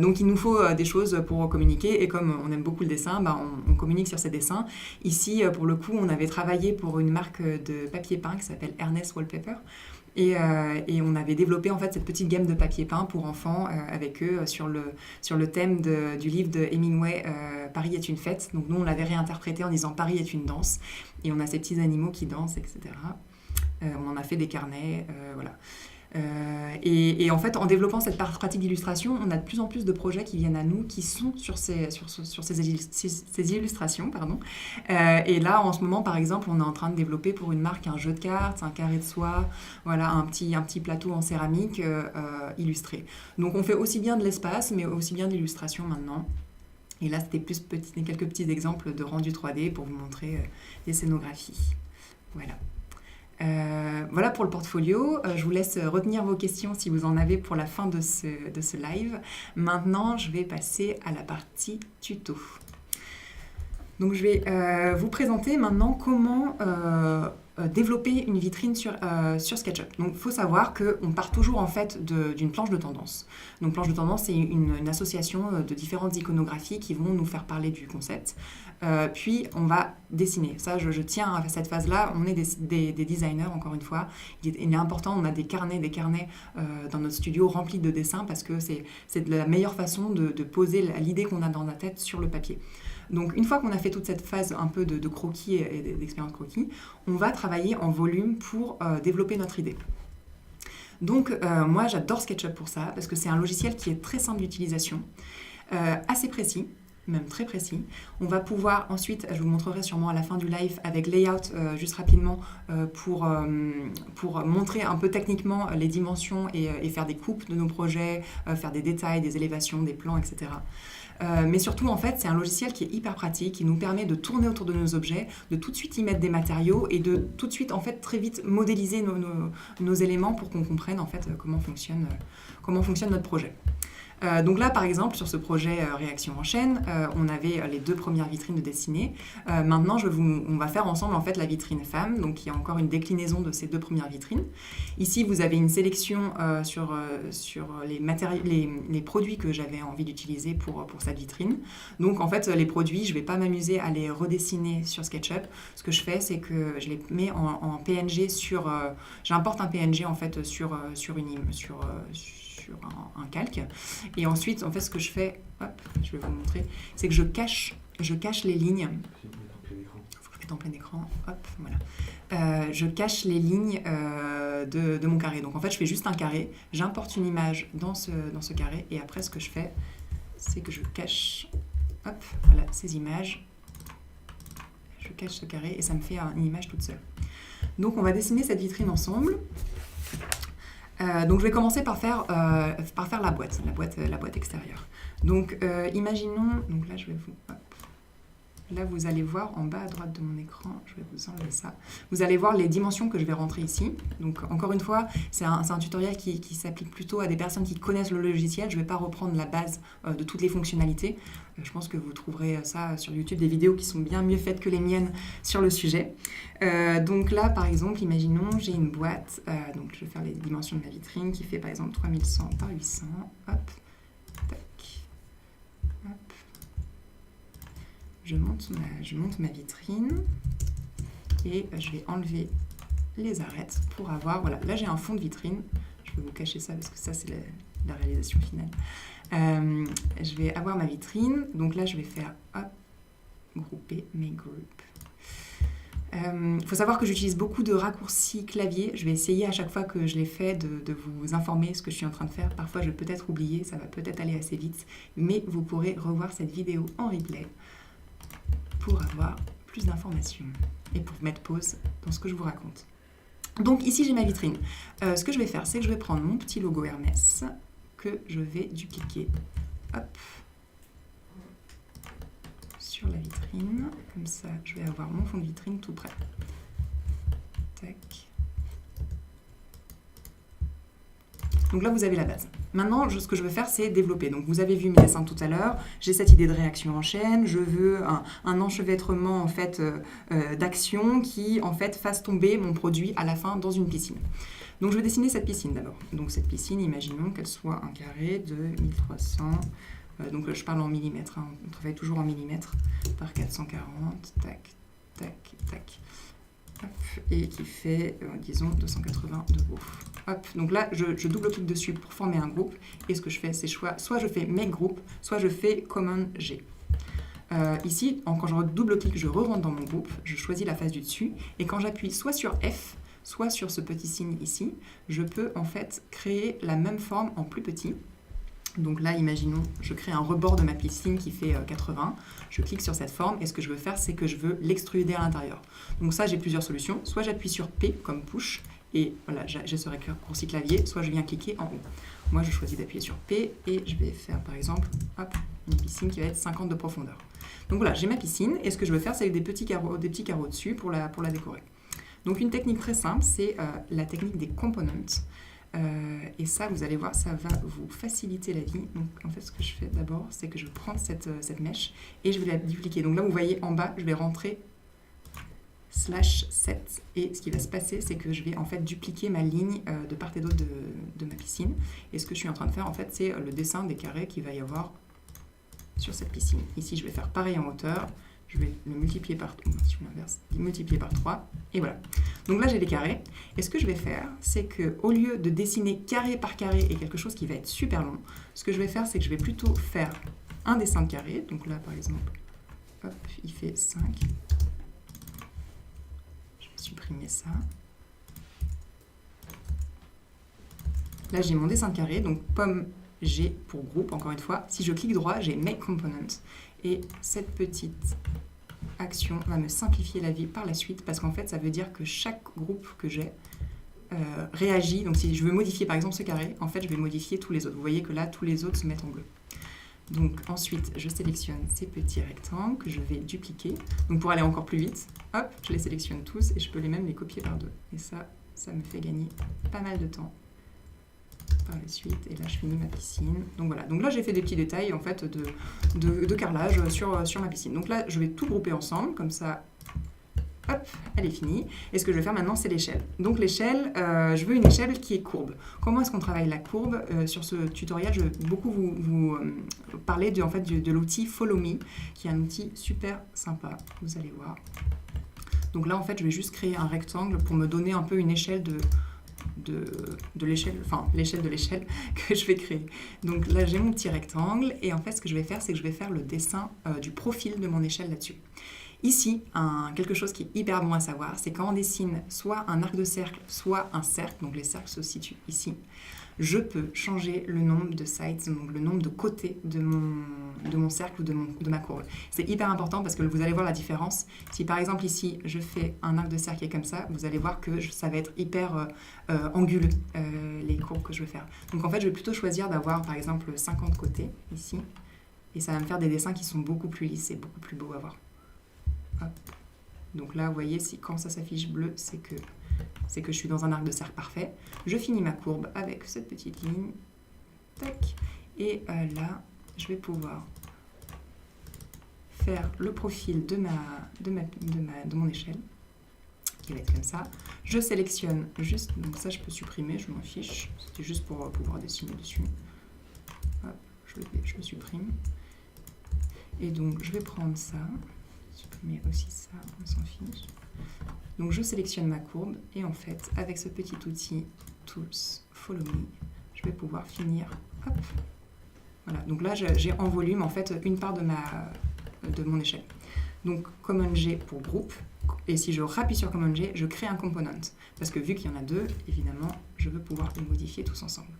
Donc il nous faut des choses pour communiquer et comme on aime beaucoup le dessin, on communique sur ces dessins. Ici, pour le coup, on avait travaillé pour une marque de papier peint qui s'appelle Ernest Wallpaper. Et on avait développé en fait cette petite gamme de papier peint pour enfants avec eux sur le thème du livre de Hemingway, Paris est une fête. Donc nous on l'avait réinterprété en disant Paris est une danse et on a ces petits animaux qui dansent, etc. On en a fait des carnets, voilà. Et en fait, en développant cette pratique d'illustration, on a de plus en plus de projets qui viennent à nous, qui sont sur ces illustrations. Et là, en ce moment, par exemple, on est en train de développer pour une marque un jeu de cartes, un carré de soie, voilà, un petit plateau en céramique illustré. Donc on fait aussi bien de l'espace, mais aussi bien de l'illustration maintenant. Et là, c'était quelques petits exemples de rendu 3D pour vous montrer des scénographies. Voilà. Voilà pour le portfolio. Je vous laisse retenir vos questions si vous en avez pour la fin de ce live. Maintenant, je vais passer à la partie tuto. Donc, je vais vous présenter maintenant comment développer une vitrine sur SketchUp. Donc, il faut savoir qu'on part toujours en fait d'une planche de tendance. Donc, planche de tendance, c'est une association de différentes iconographies qui vont nous faire parler du concept. Puis, on va dessiner. Ça, je tiens à cette phase-là. On est des designers, encore une fois. Il est important, on a des carnets dans notre studio remplis de dessins parce que c'est la meilleure façon de poser l'idée qu'on a dans la tête sur le papier. Donc, une fois qu'on a fait toute cette phase un peu de croquis et d'expérience croquis, on va travailler en volume pour développer notre idée. Donc, moi, j'adore SketchUp pour ça, parce que c'est un logiciel qui est très simple d'utilisation, assez précis, même très précis. On va pouvoir ensuite, je vous montrerai sûrement à la fin du live avec Layout, juste rapidement, pour montrer un peu techniquement les dimensions et faire des coupes de nos projets, faire des détails, des élévations, des plans, etc. Mais surtout, en fait, c'est un logiciel qui est hyper pratique, qui nous permet de tourner autour de nos objets, de tout de suite y mettre des matériaux et de tout de suite, en fait, très vite modéliser nos éléments pour qu'on comprenne, en fait, comment fonctionne notre projet. Donc là, par exemple, sur ce projet Réaction en chaîne, on avait les 2 premières vitrines de dessinées. Maintenant, on va faire ensemble en fait la vitrine femme, donc il y a encore une déclinaison de ces 2 premières vitrines. Ici, vous avez une sélection sur les produits que j'avais envie d'utiliser pour cette vitrine. Donc en fait, les produits, je ne vais pas m'amuser à les redessiner sur SketchUp. Ce que je fais, c'est que je les mets en PNG j'importe un PNG en fait sur sur un calque. Et ensuite, en fait, ce que je fais, hop, je vais vous montrer, c'est que je cache les lignes. Il faut que je mette en plein écran. Hop, voilà. Je cache les lignes de mon carré. Donc, en fait, je fais juste un carré. J'importe une image dans ce carré. Et après, ce que je fais, c'est que je cache, hop, voilà, ces images. Je cache ce carré et ça me fait une image toute seule. Donc, on va dessiner cette vitrine ensemble. Donc, je vais commencer par faire la boîte extérieure. Donc, imaginons, donc là, je vais vous... Hop, là, vous allez voir en bas à droite de mon écran, je vais vous enlever ça. Vous allez voir les dimensions que je vais rentrer ici. Donc, encore une fois, c'est un tutoriel qui s'applique plutôt à des personnes qui connaissent le logiciel. Je ne vais pas reprendre la base de toutes les fonctionnalités. Je pense que vous trouverez ça sur YouTube, des vidéos qui sont bien mieux faites que les miennes sur le sujet. Donc là, par exemple, imaginons, j'ai une boîte. Donc, je vais faire les dimensions de ma vitrine qui fait, par exemple, 3100 par 800. Hop, tac, hop. Je monte ma vitrine et je vais enlever les arêtes pour avoir... Voilà, là j'ai un fond de vitrine. Je vais vous cacher ça parce que ça c'est la réalisation finale. Je vais avoir ma vitrine. Donc là je vais faire hop, grouper mes groupes. Il faut savoir que j'utilise beaucoup de raccourcis clavier. Je vais essayer à chaque fois que je les fais de vous informer ce que je suis en train de faire. Parfois je vais peut-être oublier, ça va peut-être aller assez vite. Mais vous pourrez revoir cette vidéo en replay pour avoir plus d'informations et pour mettre pause dans ce que je vous raconte. Donc ici j'ai ma vitrine. Ce que je vais faire, c'est que je vais prendre mon petit logo Hermès que je vais dupliquer, hop, sur la vitrine. Comme ça, je vais avoir mon fond de vitrine tout prêt. Tac. Donc là, vous avez la base. Maintenant, ce que je veux faire, c'est développer. Donc, vous avez vu mes dessins tout à l'heure. J'ai cette idée de réaction en chaîne. Je veux un enchevêtrement en fait, d'actions qui en fait, fasse tomber mon produit à la fin dans une piscine. Donc, je vais dessiner cette piscine d'abord. Donc, cette piscine, imaginons qu'elle soit un carré de 1300. Donc, je parle en millimètres. Hein. On travaille toujours en millimètres par 440. Tac, tac, tac. Hop, et qui fait, disons, 280 de haut. Hop, donc là, je double-clique dessus pour former un groupe. Et ce que je fais, c'est soit je fais Make Group, soit je fais Command G. Ici, quand je double-clique, je re-rentre dans mon groupe, je choisis la face du dessus. Et quand j'appuie soit sur F, soit sur ce petit signe ici, je peux en fait créer la même forme en plus petit. Donc là, imaginons, je crée un rebord de ma piscine qui fait 80. Je clique sur cette forme et ce que je veux faire, c'est que je veux l'extruder à l'intérieur. Donc ça, j'ai plusieurs solutions. Soit j'appuie sur P comme push et voilà, j'ai ce raccourci clavier, soit je viens cliquer en haut. Moi, je choisis d'appuyer sur P et je vais faire par exemple hop, une piscine qui va être 50 de profondeur. Donc voilà, j'ai ma piscine et ce que je veux faire, c'est avec des petits carreaux dessus pour la décorer. Donc une technique très simple, c'est la technique des components. Et ça, vous allez voir, ça va vous faciliter la vie. Donc, en fait, ce que je fais d'abord, c'est que je prends cette mèche et je vais la dupliquer. Donc là, vous voyez en bas, je vais rentrer /7. Et ce qui va se passer, c'est que je vais en fait dupliquer ma ligne de part et d'autre de ma piscine. Et ce que je suis en train de faire, en fait, c'est le dessin des carrés qu'il va y avoir sur cette piscine. Ici, je vais faire pareil en hauteur. Je vais le multiplier par 3, et voilà. Donc là, j'ai les carrés. Et ce que je vais faire, c'est qu'au lieu de dessiner carré par carré et quelque chose qui va être super long, ce que je vais faire, c'est que je vais plutôt faire un dessin de carré. Donc là, par exemple, hop, il fait 5. Je vais supprimer ça. Là, j'ai mon dessin de carré, donc pomme G pour groupe, encore une fois. Si je clique droit, j'ai Make Component. Et cette petite action va me simplifier la vie par la suite parce qu'en fait, ça veut dire que chaque groupe que j'ai réagit. Donc, si je veux modifier par exemple ce carré, en fait, je vais modifier tous les autres. Vous voyez que là, tous les autres se mettent en bleu. Donc, ensuite, je sélectionne ces petits rectangles que je vais dupliquer. Donc, pour aller encore plus vite, hop, je les sélectionne tous et je peux même les copier par deux. Et ça me fait gagner pas mal de temps par la suite. Et là, je finis ma piscine. Donc voilà. Donc là, j'ai fait des petits détails en fait de carrelage sur ma piscine. Donc là, je vais tout grouper ensemble, comme ça. Hop, elle est finie. Et ce que je vais faire maintenant, c'est l'échelle. Donc l'échelle, je veux une échelle qui est courbe. Comment est-ce qu'on travaille la courbe? Sur ce tutoriel, je vais beaucoup vous parler de l'outil Follow Me, qui est un outil super sympa. Vous allez voir. Donc là, en fait, je vais juste créer un rectangle pour me donner un peu une échelle de l'échelle, enfin l'échelle de l'échelle que je vais créer. Donc là, j'ai mon petit rectangle et en fait, ce que je vais faire, c'est que je vais faire le dessin du profil de mon échelle là-dessus. Ici, quelque chose qui est hyper bon à savoir, c'est quand on dessine soit un arc de cercle, soit un cercle, donc les cercles se situent ici, je peux changer le nombre de sides, donc le nombre de côtés de mon cercle ou de ma courbe. C'est hyper important parce que vous allez voir la différence. Si par exemple ici, je fais un arc de cercle qui est comme ça, vous allez voir que ça va être hyper anguleux, les courbes que je vais faire. Donc en fait, je vais plutôt choisir d'avoir par exemple 50 côtés ici, et ça va me faire des dessins qui sont beaucoup plus lisses et beaucoup plus beaux à voir. Hop. Donc là, vous voyez, quand ça s'affiche bleu, c'est que je suis dans un arc de cercle parfait. Je finis ma courbe avec cette petite ligne. Tac. Et là, je vais pouvoir faire le profil de mon échelle, qui va être comme ça. Je sélectionne juste, donc ça je peux supprimer, je m'en fiche. C'était juste pour pouvoir dessiner dessus. Hop, je le supprime. Et donc, je vais prendre ça. Supprimer aussi ça, on s'en fiche. Donc je sélectionne ma courbe et en fait, avec ce petit outil Tools, Follow Me, je vais pouvoir finir. Hop. Voilà, donc là j'ai en volume en fait une part de mon échelle. Donc Command G pour groupe, et si je rappuie sur Command G, je crée un component. Parce que vu qu'il y en a deux, évidemment, je veux pouvoir les modifier tous ensemble.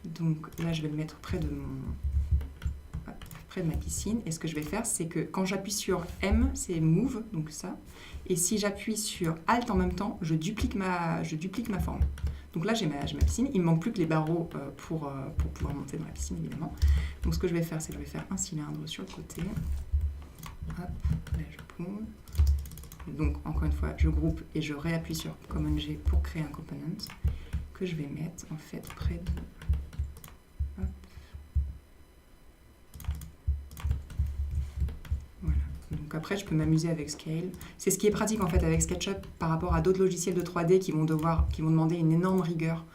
Donc là je vais le mettre près de ma piscine, et ce que je vais faire, c'est que quand j'appuie sur M, c'est Move, donc ça, et si j'appuie sur Alt en même temps, je duplique ma forme. Donc là, j'ai ma piscine, il me manque plus que les barreaux pour pouvoir monter dans la piscine, évidemment. Donc ce que je vais faire, c'est que je vais faire un cylindre sur le côté. Hop, là je pose. Donc encore une fois, je groupe et je réappuie sur Command G pour créer un component que je vais mettre en fait près de... Hop. Donc après, je peux m'amuser avec Scale. C'est ce qui est pratique en fait avec SketchUp par rapport à d'autres logiciels de 3D qui vont demander une énorme rigueur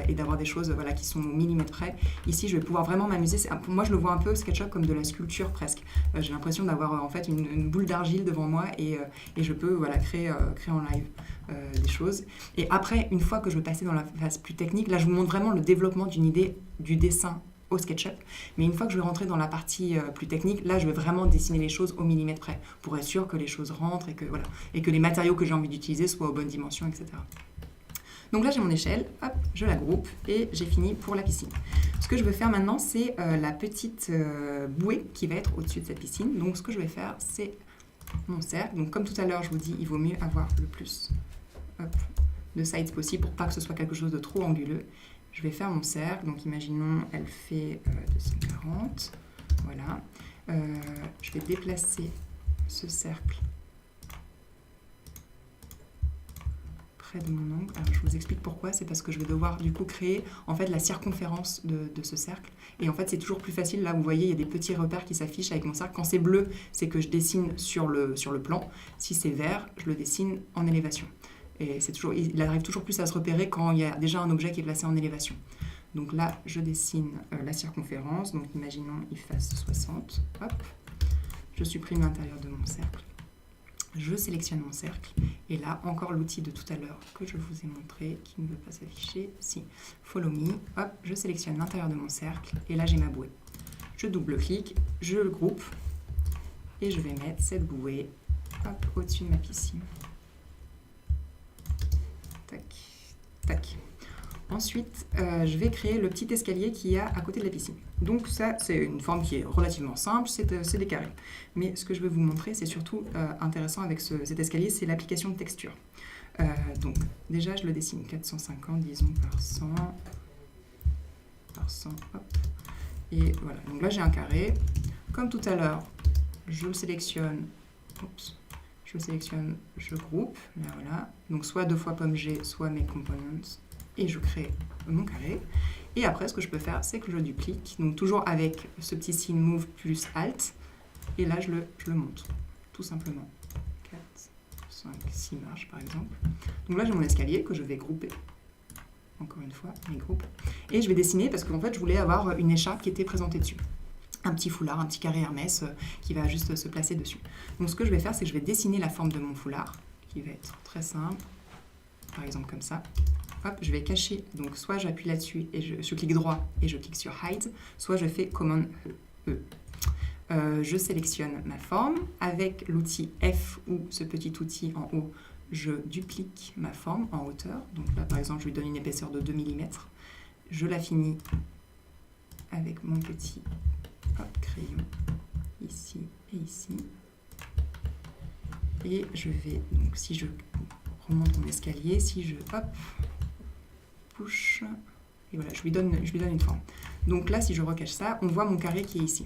et d'avoir des choses qui sont au millimètre près. Ici, je vais pouvoir vraiment m'amuser. Moi, je le vois un peu SketchUp comme de la sculpture presque. J'ai l'impression d'avoir en fait une boule d'argile devant moi et je peux créer en live des choses. Et après, une fois que je vais passer dans la phase plus technique, là, je vous montre vraiment le développement d'une idée du dessin au SketchUp, mais une fois que je vais rentrer dans la partie plus technique, là je vais vraiment dessiner les choses au millimètre près pour être sûr que les choses rentrent et que les matériaux que j'ai envie d'utiliser soient aux bonnes dimensions, etc. Donc là j'ai mon échelle, hop, je la groupe et j'ai fini pour la piscine. Ce que je veux faire maintenant, c'est la petite bouée qui va être au-dessus de cette piscine. Donc ce que je vais faire, c'est mon cercle. Donc comme tout à l'heure, je vous dis, il vaut mieux avoir le plus de sides possible pour pas que ce soit quelque chose de trop anguleux. Je vais faire mon cercle, donc imaginons, elle fait 240, voilà. Je vais déplacer ce cercle près de mon angle. Alors, je vous explique pourquoi, c'est parce que je vais devoir du coup créer en fait la circonférence de ce cercle. Et en fait, c'est toujours plus facile, là vous voyez, il y a des petits repères qui s'affichent avec mon cercle. Quand c'est bleu, c'est que je dessine sur le plan. Si c'est vert, je le dessine en élévation. Et il arrive toujours plus à se repérer quand il y a déjà un objet qui est placé en élévation. Donc là, je dessine la circonférence. Donc imaginons, il fasse 60. Hop. Je supprime l'intérieur de mon cercle. Je sélectionne mon cercle. Et là, encore l'outil de tout à l'heure que je vous ai montré, qui ne veut pas s'afficher. Si, Follow Me. Hop, je sélectionne l'intérieur de mon cercle. Et là, j'ai ma bouée. Je double-clique, je le groupe. Et je vais mettre cette bouée au-dessus de ma piscine. Tac, tac. Ensuite, je vais créer le petit escalier qu'il y a à côté de la piscine. Donc ça, c'est une forme qui est relativement simple, c'est des carrés. Mais ce que je vais vous montrer, c'est surtout intéressant avec cet escalier, c'est l'application de texture. Donc déjà, je le dessine 450, disons, par 100, hop. Et voilà, donc là, j'ai un carré. Comme tout à l'heure, je le sélectionne, oups. Je sélectionne, je groupe, là voilà, donc soit 2 fois pomme G, soit mes components, et je crée mon carré. Et après, ce que je peux faire, c'est que je duplique, donc toujours avec ce petit signe Move plus Alt, et là, je le monte, tout simplement. 4, 5, 6 marches, par exemple. Donc là, j'ai mon escalier que je vais grouper. Encore une fois, mes groupes. Et je vais dessiner, parce qu'en fait, je voulais avoir une écharpe qui était présentée dessus. Un petit foulard, un petit carré Hermès qui va juste se placer dessus. Donc ce que je vais faire, c'est que je vais dessiner la forme de mon foulard, qui va être très simple, par exemple comme ça. hop, je vais cacher. Donc soit j'appuie là-dessus et je clique droit et je clique sur Hide, soit je fais Command E. Je sélectionne ma forme. Avec l'outil F ou ce petit outil en haut, je duplique ma forme en hauteur. Donc là, par exemple, je lui donne une épaisseur de 2 mm. Je la finis avec mon petit crayon, ici et ici. Et je vais, donc si je remonte mon escalier, si je push, et voilà, je lui donne une forme. Donc là, si je recache ça, on voit mon carré qui est ici.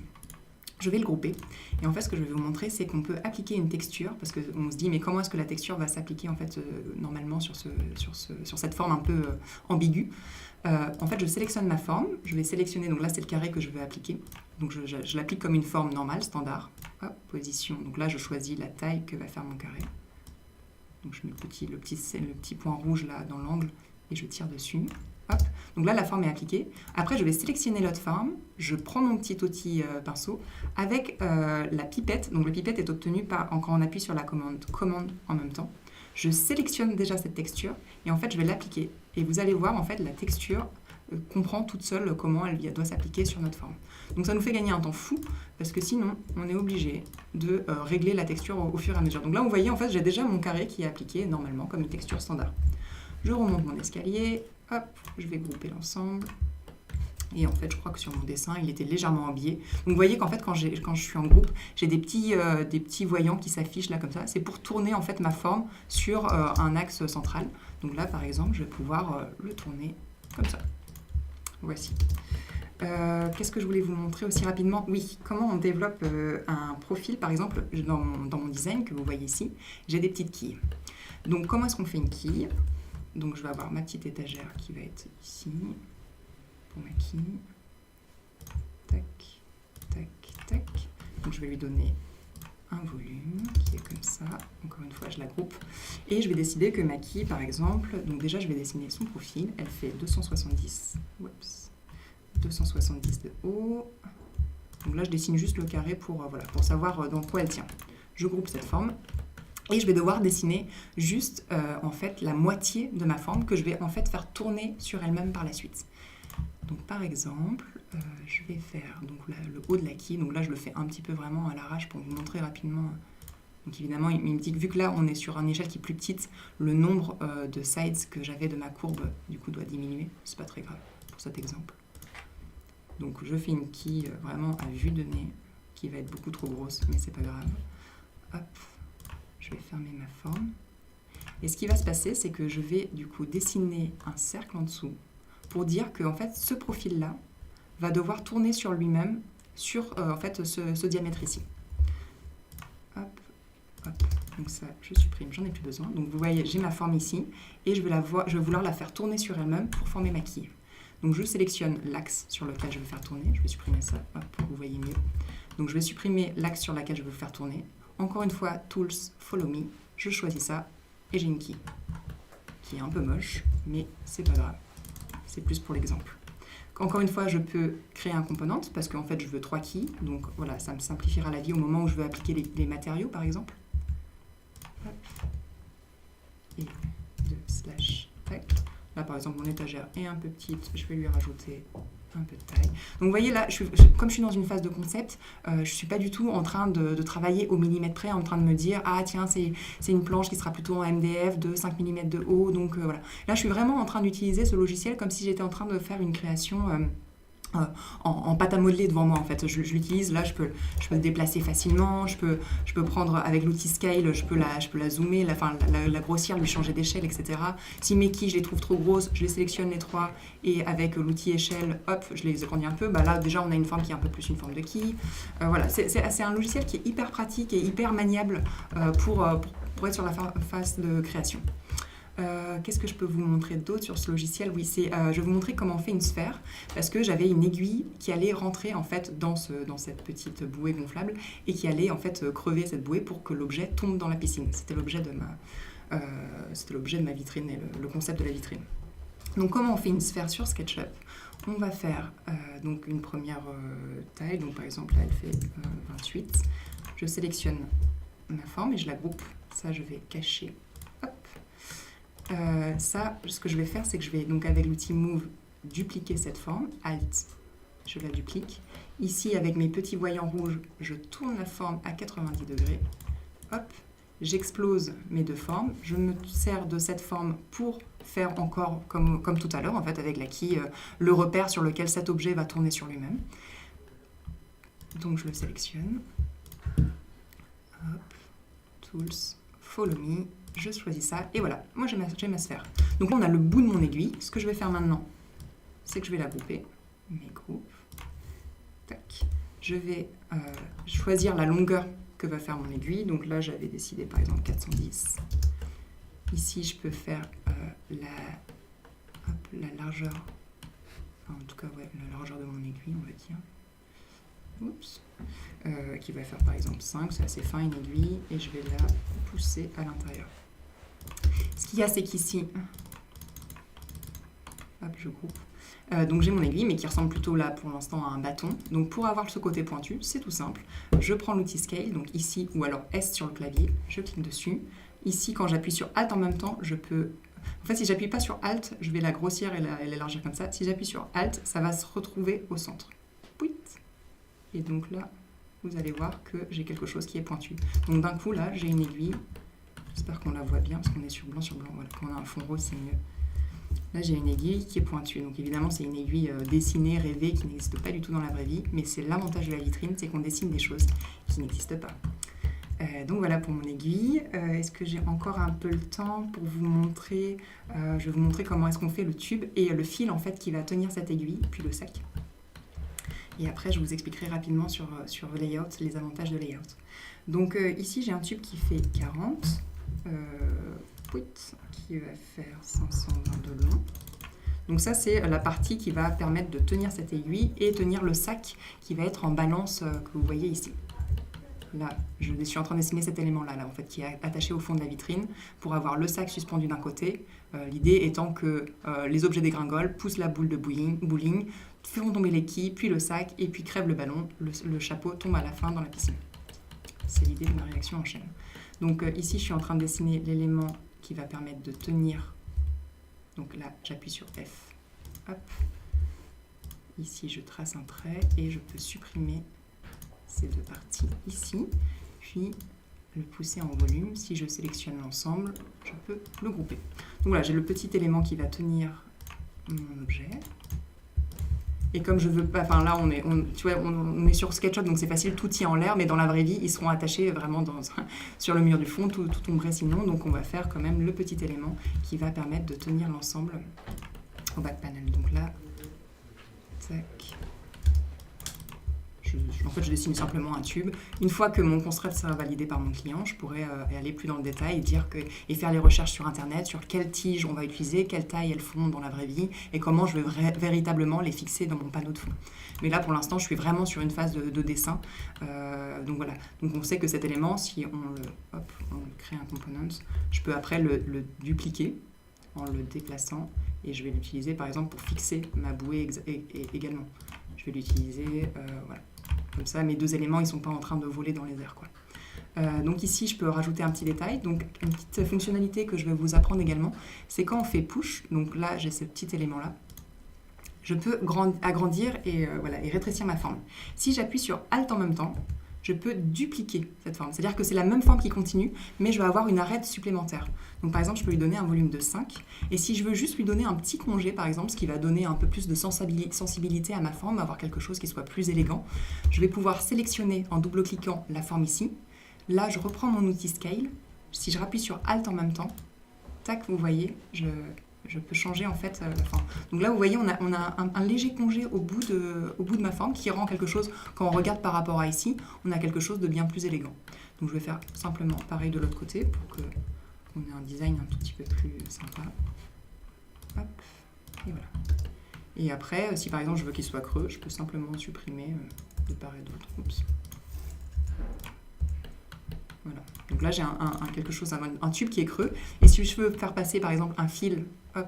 Je vais le grouper. Et en fait, ce que je vais vous montrer, c'est qu'on peut appliquer une texture, parce qu'on se dit, mais comment est-ce que la texture va s'appliquer en fait, normalement sur cette forme un peu ambiguë. En fait, je sélectionne ma forme, je vais sélectionner, donc là, c'est le carré que je veux appliquer. Donc, je l'applique comme une forme normale, standard. Hop, position. Donc là, je choisis la taille que va faire mon carré. Donc, je mets le petit point rouge là dans l'angle et je tire dessus. Hop. Donc là, la forme est appliquée. Après, je vais sélectionner l'autre forme. Je prends mon petit outil pinceau avec la pipette. Donc, la pipette est obtenue quand on appuie sur la commande en même temps. Je sélectionne déjà cette texture et en fait, je vais l'appliquer. Et vous allez voir, en fait, la texture comprend toute seule comment elle doit s'appliquer sur notre forme. Donc, ça nous fait gagner un temps fou parce que sinon, on est obligé de régler la texture au fur et à mesure. Donc là, vous voyez, en fait, j'ai déjà mon carré qui est appliqué normalement comme une texture standard. Je remonte mon escalier. Hop, je vais grouper l'ensemble. Et en fait, je crois que sur mon dessin, il était légèrement en biais. Donc, vous voyez qu'en fait, quand je suis en groupe, j'ai des petits voyants qui s'affichent là comme ça. C'est pour tourner en fait ma forme sur un axe central. Donc là, par exemple, je vais pouvoir le tourner comme ça. Voici. Qu'est-ce que je voulais vous montrer aussi rapidement? Oui, comment on développe un profil, par exemple, dans mon design que vous voyez ici, j'ai des petites quilles. Donc, comment est-ce qu'on fait une quille? Donc, je vais avoir ma petite étagère qui va être ici, pour ma quille. Tac, tac, tac. Donc, je vais lui donner un volume qui est comme ça. Encore une fois, je la groupe. Et je vais décider que ma quille, par exemple, donc déjà, je vais dessiner son profil. Elle fait 270. Oups. 270 de haut. Donc là, je dessine juste le carré pour savoir dans quoi elle tient. Je groupe cette forme. Et je vais devoir dessiner juste en fait la moitié de ma forme que je vais en fait faire tourner sur elle-même par la suite. Donc par exemple, je vais faire donc, le haut de la quille. Donc là, je le fais un petit peu vraiment à l'arrache pour vous montrer rapidement. Donc évidemment, il me dit que vu que là, on est sur une échelle qui est plus petite, le nombre de sides que j'avais de ma courbe, du coup, doit diminuer. C'est pas très grave pour cet exemple. Donc je fais une quille vraiment à vue de nez, qui va être beaucoup trop grosse, mais c'est pas grave. Hop. Je vais fermer ma forme. Et ce qui va se passer, c'est que je vais du coup dessiner un cercle en dessous pour dire que en fait, ce profil-là va devoir tourner sur lui-même sur en fait, ce diamètre ici. Hop, hop. Donc ça, je supprime, j'en ai plus besoin. Donc vous voyez, j'ai ma forme ici et je vais vouloir la faire tourner sur elle-même pour former ma quille. Donc je sélectionne l'axe sur lequel je veux faire tourner. Je vais supprimer ça, hop, pour que vous voyez mieux. Donc je vais supprimer l'axe sur lequel je veux faire tourner. Encore une fois, Tools, Follow Me, je choisis ça et j'ai une quille qui est un peu moche, mais c'est pas grave. C'est plus pour l'exemple. Encore une fois, je peux créer un component parce qu'en fait, je veux 3 quilles. Donc voilà, ça me simplifiera la vie au moment où je veux appliquer les matériaux, par exemple. Hop. Et 2 slash tac. Là, par exemple, mon étagère est un peu petite. Je vais lui rajouter un peu de taille. Donc vous voyez là, comme je suis dans une phase de concept, je ne suis pas du tout en train de travailler au millimètre près, en train de me dire, ah tiens, c'est une planche qui sera plutôt en MDF de 5 mm de haut, donc voilà. Là, je suis vraiment en train d'utiliser ce logiciel comme si j'étais en train de faire une création en pâte à modeler devant moi en fait. Je l'utilise, là je peux le déplacer facilement, je peux prendre avec l'outil scale, je peux la zoomer, la grossir, lui changer d'échelle, etc. Si mes quilles je les trouve trop grosses, je les sélectionne les 3 et avec l'outil échelle, hop, je les agrandis un peu. Bah là déjà on a une forme qui est un peu plus une forme de quille. Voilà, c'est un logiciel qui est hyper pratique et hyper maniable pour être sur la phase de création. Qu'est-ce que je peux vous montrer d'autre sur ce logiciel? Oui, je vais vous montrer comment on fait une sphère parce que j'avais une aiguille qui allait rentrer en fait dans cette petite bouée gonflable et qui allait en fait crever cette bouée pour que l'objet tombe dans la piscine. C'était l'objet de ma vitrine et le concept de la vitrine. Donc comment on fait une sphère sur SketchUp? On va faire donc une première taille, donc par exemple là elle fait 28. Je sélectionne ma forme et je la groupe. Ça je vais cacher. Hop. Ça, ce que je vais faire, c'est que je vais, donc avec l'outil Move, dupliquer cette forme. Alt, je la duplique. Ici, avec mes petits voyants rouges, je tourne la forme à 90 degrés. Hop, j'explose mes deux formes. Je me sers de cette forme pour faire encore, comme tout à l'heure, en fait, avec la quille, le repère sur lequel cet objet va tourner sur lui-même. Donc, je le sélectionne. Hop, Tools, Follow Me. Je choisis ça, et voilà, moi j'ai ma sphère. Donc là, on a le bout de mon aiguille. Ce que je vais faire maintenant, c'est que je vais la grouper. Mes groupes. Tac. Je vais choisir la longueur que va faire mon aiguille. Donc là, j'avais décidé par exemple 410. Ici, je peux faire la largeur, enfin, en tout cas, ouais, la largeur de mon aiguille, on va dire. Oups. Qui va faire par exemple 5, c'est assez fin une aiguille, et je vais la pousser à l'intérieur. Ce qu'il y a, c'est qu'ici, hop, je groupe. Donc j'ai mon aiguille, mais qui ressemble plutôt là pour l'instant à un bâton. Donc pour avoir ce côté pointu, c'est tout simple. Je prends l'outil Scale, donc ici, ou alors S sur le clavier, je clique dessus. Ici, quand j'appuie sur Alt en même temps, je peux... En fait, si j'appuie pas sur Alt, je vais la grossir et l'élargir comme ça. Si j'appuie sur Alt, ça va se retrouver au centre. Pouit. Et donc là, vous allez voir que j'ai quelque chose qui est pointu. Donc d'un coup, là, j'ai une aiguille. J'espère qu'on la voit bien, parce qu'on est sur blanc. Voilà, quand on a un fond rose, c'est mieux. Là, j'ai une aiguille qui est pointue. Donc évidemment, c'est une aiguille dessinée, rêvée, qui n'existe pas du tout dans la vraie vie. Mais c'est l'avantage de la vitrine, c'est qu'on dessine des choses qui n'existent pas. Donc voilà pour mon aiguille. Est-ce que j'ai encore un peu le temps pour vous montrer je vais vous montrer comment est-ce qu'on fait le tube et le fil en fait qui va tenir cette aiguille, puis le sac. Et après, je vous expliquerai rapidement sur layout, les avantages de layout. Donc ici, j'ai un tube qui fait 40, qui va faire 520 de long. Donc ça, c'est la partie qui va permettre de tenir cette aiguille et tenir le sac qui va être en balance que vous voyez ici. Là, je suis en train de dessiner cet élément-là, en fait, qui est attaché au fond de la vitrine pour avoir le sac suspendu d'un côté. L'idée étant que les objets dégringolent, poussent la boule de bowling, font tomber les quilles, puis le sac, et puis crèvent le ballon. Le chapeau tombe à la fin dans la piscine. C'est l'idée de ma réaction en chaîne. Donc ici, je suis en train de dessiner l'élément qui va permettre de tenir. Donc là, j'appuie sur F. Hop. Ici, je trace un trait et je peux supprimer ces deux parties ici, puis le pousser en volume. Si je sélectionne l'ensemble, je peux le grouper. Donc voilà, j'ai le petit élément qui va tenir mon objet. Et comme je veux pas, enfin là on est sur SketchUp, donc c'est facile, tout tient en l'air, mais dans la vraie vie, ils seront attachés vraiment sur le mur du fond, tout ombré sinon. Donc on va faire quand même le petit élément qui va permettre de tenir l'ensemble au back panel. Donc là, tac. En fait, je dessine simplement un tube. Une fois que mon concept sera validé par mon client, je pourrais aller plus dans le détail et faire les recherches sur Internet sur quelle tige on va utiliser, quelle taille elles font dans la vraie vie et comment je vais véritablement les fixer dans mon panneau de fond. Mais là, pour l'instant, je suis vraiment sur une phase de dessin. Donc voilà. Donc on sait que cet élément, si on crée un component, je peux après le dupliquer en le déplaçant et je vais l'utiliser par exemple pour fixer ma bouée également. Je vais l'utiliser, voilà. Comme ça, mes deux éléments, ils ne sont pas en train de voler dans les airs, quoi. Donc ici, je peux rajouter un petit détail. Donc, une petite fonctionnalité que je vais vous apprendre également, c'est quand on fait push, donc là, j'ai ce petit élément-là, je peux agrandir et rétrécir ma forme. Si j'appuie sur Alt en même temps, je peux dupliquer cette forme. C'est-à-dire que c'est la même forme qui continue, mais je vais avoir une arête supplémentaire. Donc par exemple, je peux lui donner un volume de 5. Et si je veux juste lui donner un petit congé, par exemple, ce qui va donner un peu plus de sensibilité à ma forme, avoir quelque chose qui soit plus élégant, je vais pouvoir sélectionner en double-cliquant la forme ici. Là, je reprends mon outil Scale. Si je rappuie sur Alt en même temps, tac, vous voyez, je peux changer en fait la forme. Donc là, vous voyez, on a un léger congé au bout de ma forme qui rend quelque chose, quand on regarde par rapport à ici, on a quelque chose de bien plus élégant. Donc je vais faire simplement pareil de l'autre côté pour qu'on ait un design un tout petit peu plus sympa. Hop, et voilà. Et après, si par exemple je veux qu'il soit creux, je peux simplement supprimer de part et d'autre. Oups. Voilà. Donc là, j'ai quelque chose, un tube qui est creux. Et si je veux faire passer, par exemple, un fil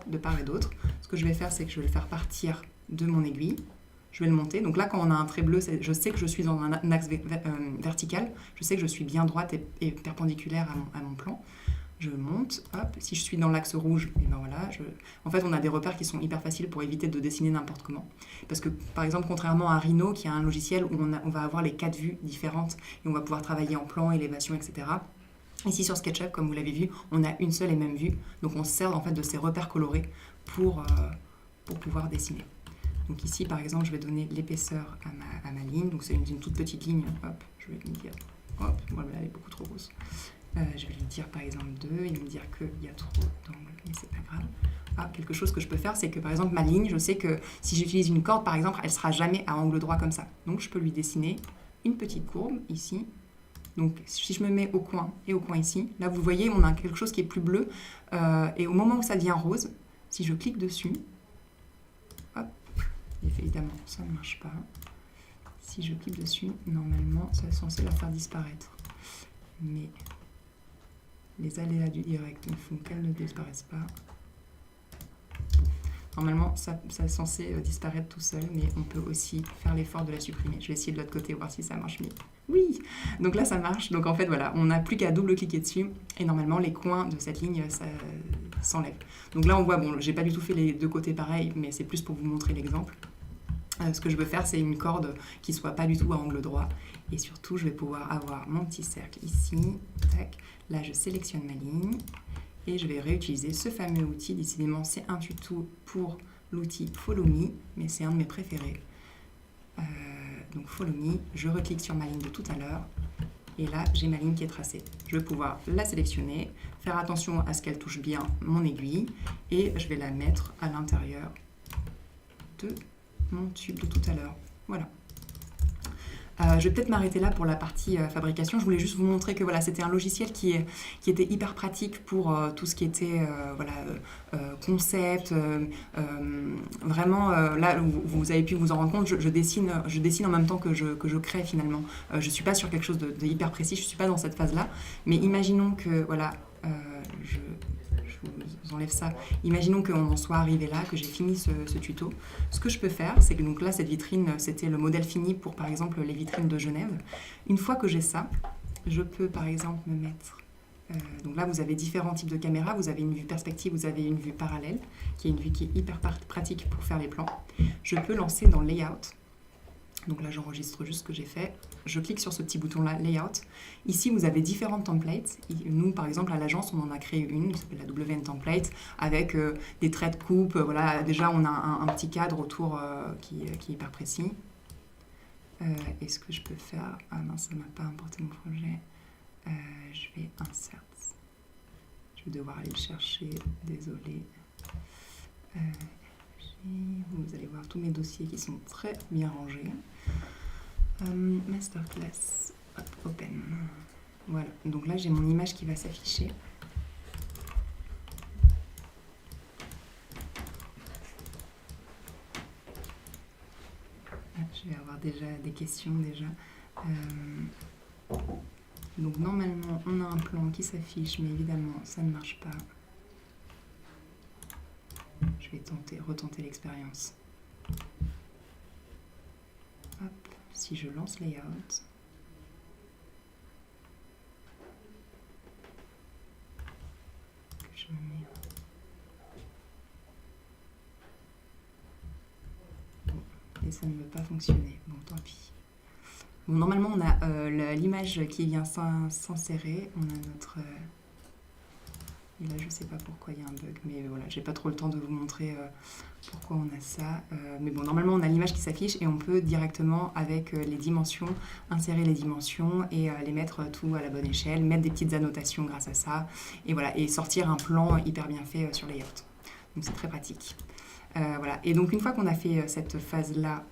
de part et d'autre, ce que je vais faire, c'est que je vais le faire partir de mon aiguille. Je vais le monter. Donc là, quand on a un trait bleu, je sais que je suis dans un axe vertical. Je sais que je suis bien droite et perpendiculaire à mon plan. je monte, hop, si je suis dans l'axe rouge, et ben voilà, en fait on a des repères qui sont hyper faciles pour éviter de dessiner n'importe comment. Parce que par exemple, contrairement à Rhino, qui est un logiciel où on va avoir les 4 vues différentes, et on va pouvoir travailler en plan, élévation, etc. Ici sur SketchUp, comme vous l'avez vu, on a une seule et même vue, donc on se sert en fait de ces repères colorés pour pouvoir dessiner. Donc ici par exemple, je vais donner l'épaisseur à ma ligne, donc c'est une toute petite ligne, hop, je vais lui dire, hop, voilà, elle est beaucoup trop grosse. Je vais lui dire par exemple 2, il va me dire qu'il y a trop d'angles, mais c'est pas grave. Ah, quelque chose que je peux faire, c'est que par exemple ma ligne, je sais que si j'utilise une corde par exemple, elle sera jamais à angle droit comme ça. Donc je peux lui dessiner une petite courbe ici. Donc si je me mets au coin et au coin ici, là vous voyez on a quelque chose qui est plus bleu, et au moment où ça devient rose, si je clique dessus, hop, évidemment ça ne marche pas. Si je clique dessus, normalement c'est censé la faire disparaître. Mais les aléas du direct font qu'elle ne disparaissent pas. Normalement, ça est censé disparaître tout seul, mais on peut aussi faire l'effort de la supprimer. Je vais essayer de l'autre côté, voir si ça marche mieux. Oui! Donc là, ça marche. Donc en fait, voilà, on n'a plus qu'à double-cliquer dessus, et normalement, les coins de cette ligne, ça s'enlève. Donc là, on voit, bon, j'ai pas du tout fait les deux côtés pareils, mais c'est plus pour vous montrer l'exemple. Ce que je veux faire, c'est une corde qui soit pas du tout à angle droit. Et surtout, je vais pouvoir avoir mon petit cercle ici. Tac. Là, je sélectionne ma ligne. Et je vais réutiliser ce fameux outil. Décidément, c'est un tuto pour l'outil Follow Me, mais c'est un de mes préférés. Donc Follow Me, je reclique sur ma ligne de tout à l'heure. Et là, j'ai ma ligne qui est tracée. Je vais pouvoir la sélectionner, faire attention à ce qu'elle touche bien mon aiguille. Et je vais la mettre à l'intérieur de mon tube de tout à l'heure. Voilà. Je vais peut-être m'arrêter là pour la partie fabrication. Je voulais juste vous montrer que voilà, c'était un logiciel qui était hyper pratique pour tout ce qui était concept. Vraiment, là, vous avez pu vous en rendre compte, je dessine en même temps que je crée finalement. Je ne suis pas sur quelque chose de hyper précis, je ne suis pas dans cette phase-là. Mais imaginons que, voilà, je vous enlève ça. Imaginons qu'on en soit arrivé là, que j'ai fini ce tuto. Ce que je peux faire, c'est que donc là, cette vitrine, c'était le modèle fini pour, par exemple, les vitrines de Genève. Une fois que j'ai ça, je peux, par exemple, me mettre... donc là, vous avez différents types de caméras. Vous avez une vue perspective, vous avez une vue parallèle, qui est une vue qui est hyper pratique pour faire les plans. Je peux lancer dans Layout. Donc là, j'enregistre juste ce que j'ai fait. Je clique sur ce petit bouton-là, Layout. Ici, vous avez différentes templates. Nous, par exemple, à l'agence, on en a créé une, qui s'appelle la WN Template, avec des traits de coupe. Voilà, déjà, on a un petit cadre autour qui est hyper précis. Et ce que je peux faire... Ah non, ça ne m'a pas importé mon projet. Je vais Insert. Je vais devoir aller le chercher. Désolée. Vous allez voir tous mes dossiers qui sont très bien rangés. Masterclass, hop, open. Voilà, donc là j'ai mon image qui va s'afficher. Je vais avoir déjà des questions déjà. Donc normalement on a un plan qui s'affiche, mais évidemment ça ne marche pas. Je vais retenter l'expérience. Hop, si je lance Layout, je me mets... Bon, et ça ne veut pas fonctionner. Bon, tant pis. Bon, normalement, on a l'image qui vient s'insérer. On a notre... Et là, je ne sais pas pourquoi il y a un bug, mais voilà, j'ai pas trop le temps de vous montrer pourquoi on a ça. Mais bon, normalement, on a l'image qui s'affiche et on peut directement, avec les dimensions, insérer les dimensions et les mettre tout à la bonne échelle, mettre des petites annotations grâce à ça, et voilà, et sortir un plan hyper bien fait sur Layout. Donc, c'est très pratique. Voilà. Et donc, une fois qu'on a fait cette phase-là,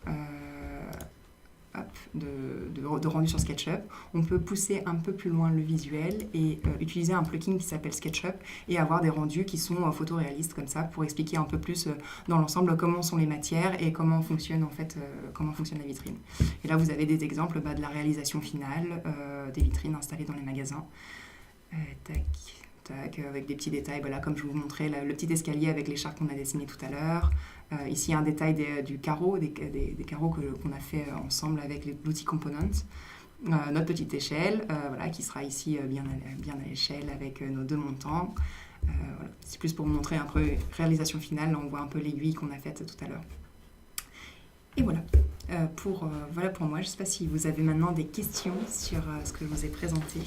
de rendu sur SketchUp, on peut pousser un peu plus loin le visuel et utiliser un plugin qui s'appelle SketchUp et avoir des rendus qui sont photoréalistes comme ça pour expliquer un peu plus dans l'ensemble comment sont les matières et comment fonctionne en fait comment fonctionne la vitrine. Et là vous avez des exemples de la réalisation finale des vitrines installées dans les magasins. Tac, avec des petits détails, voilà, comme je vous montrais le petit escalier avec les chars qu'on a dessinés tout à l'heure. Ici, un détail du carreau, des carreaux qu'on a fait ensemble avec l'outil Component. notre petite échelle, voilà, qui sera ici bien à l'échelle avec nos 2 montants. Voilà. C'est plus pour vous montrer un peu réalisation finale. Là, on voit un peu l'aiguille qu'on a faite tout à l'heure. Et voilà. Voilà pour moi. Je ne sais pas si vous avez maintenant des questions sur ce que je vous ai présenté.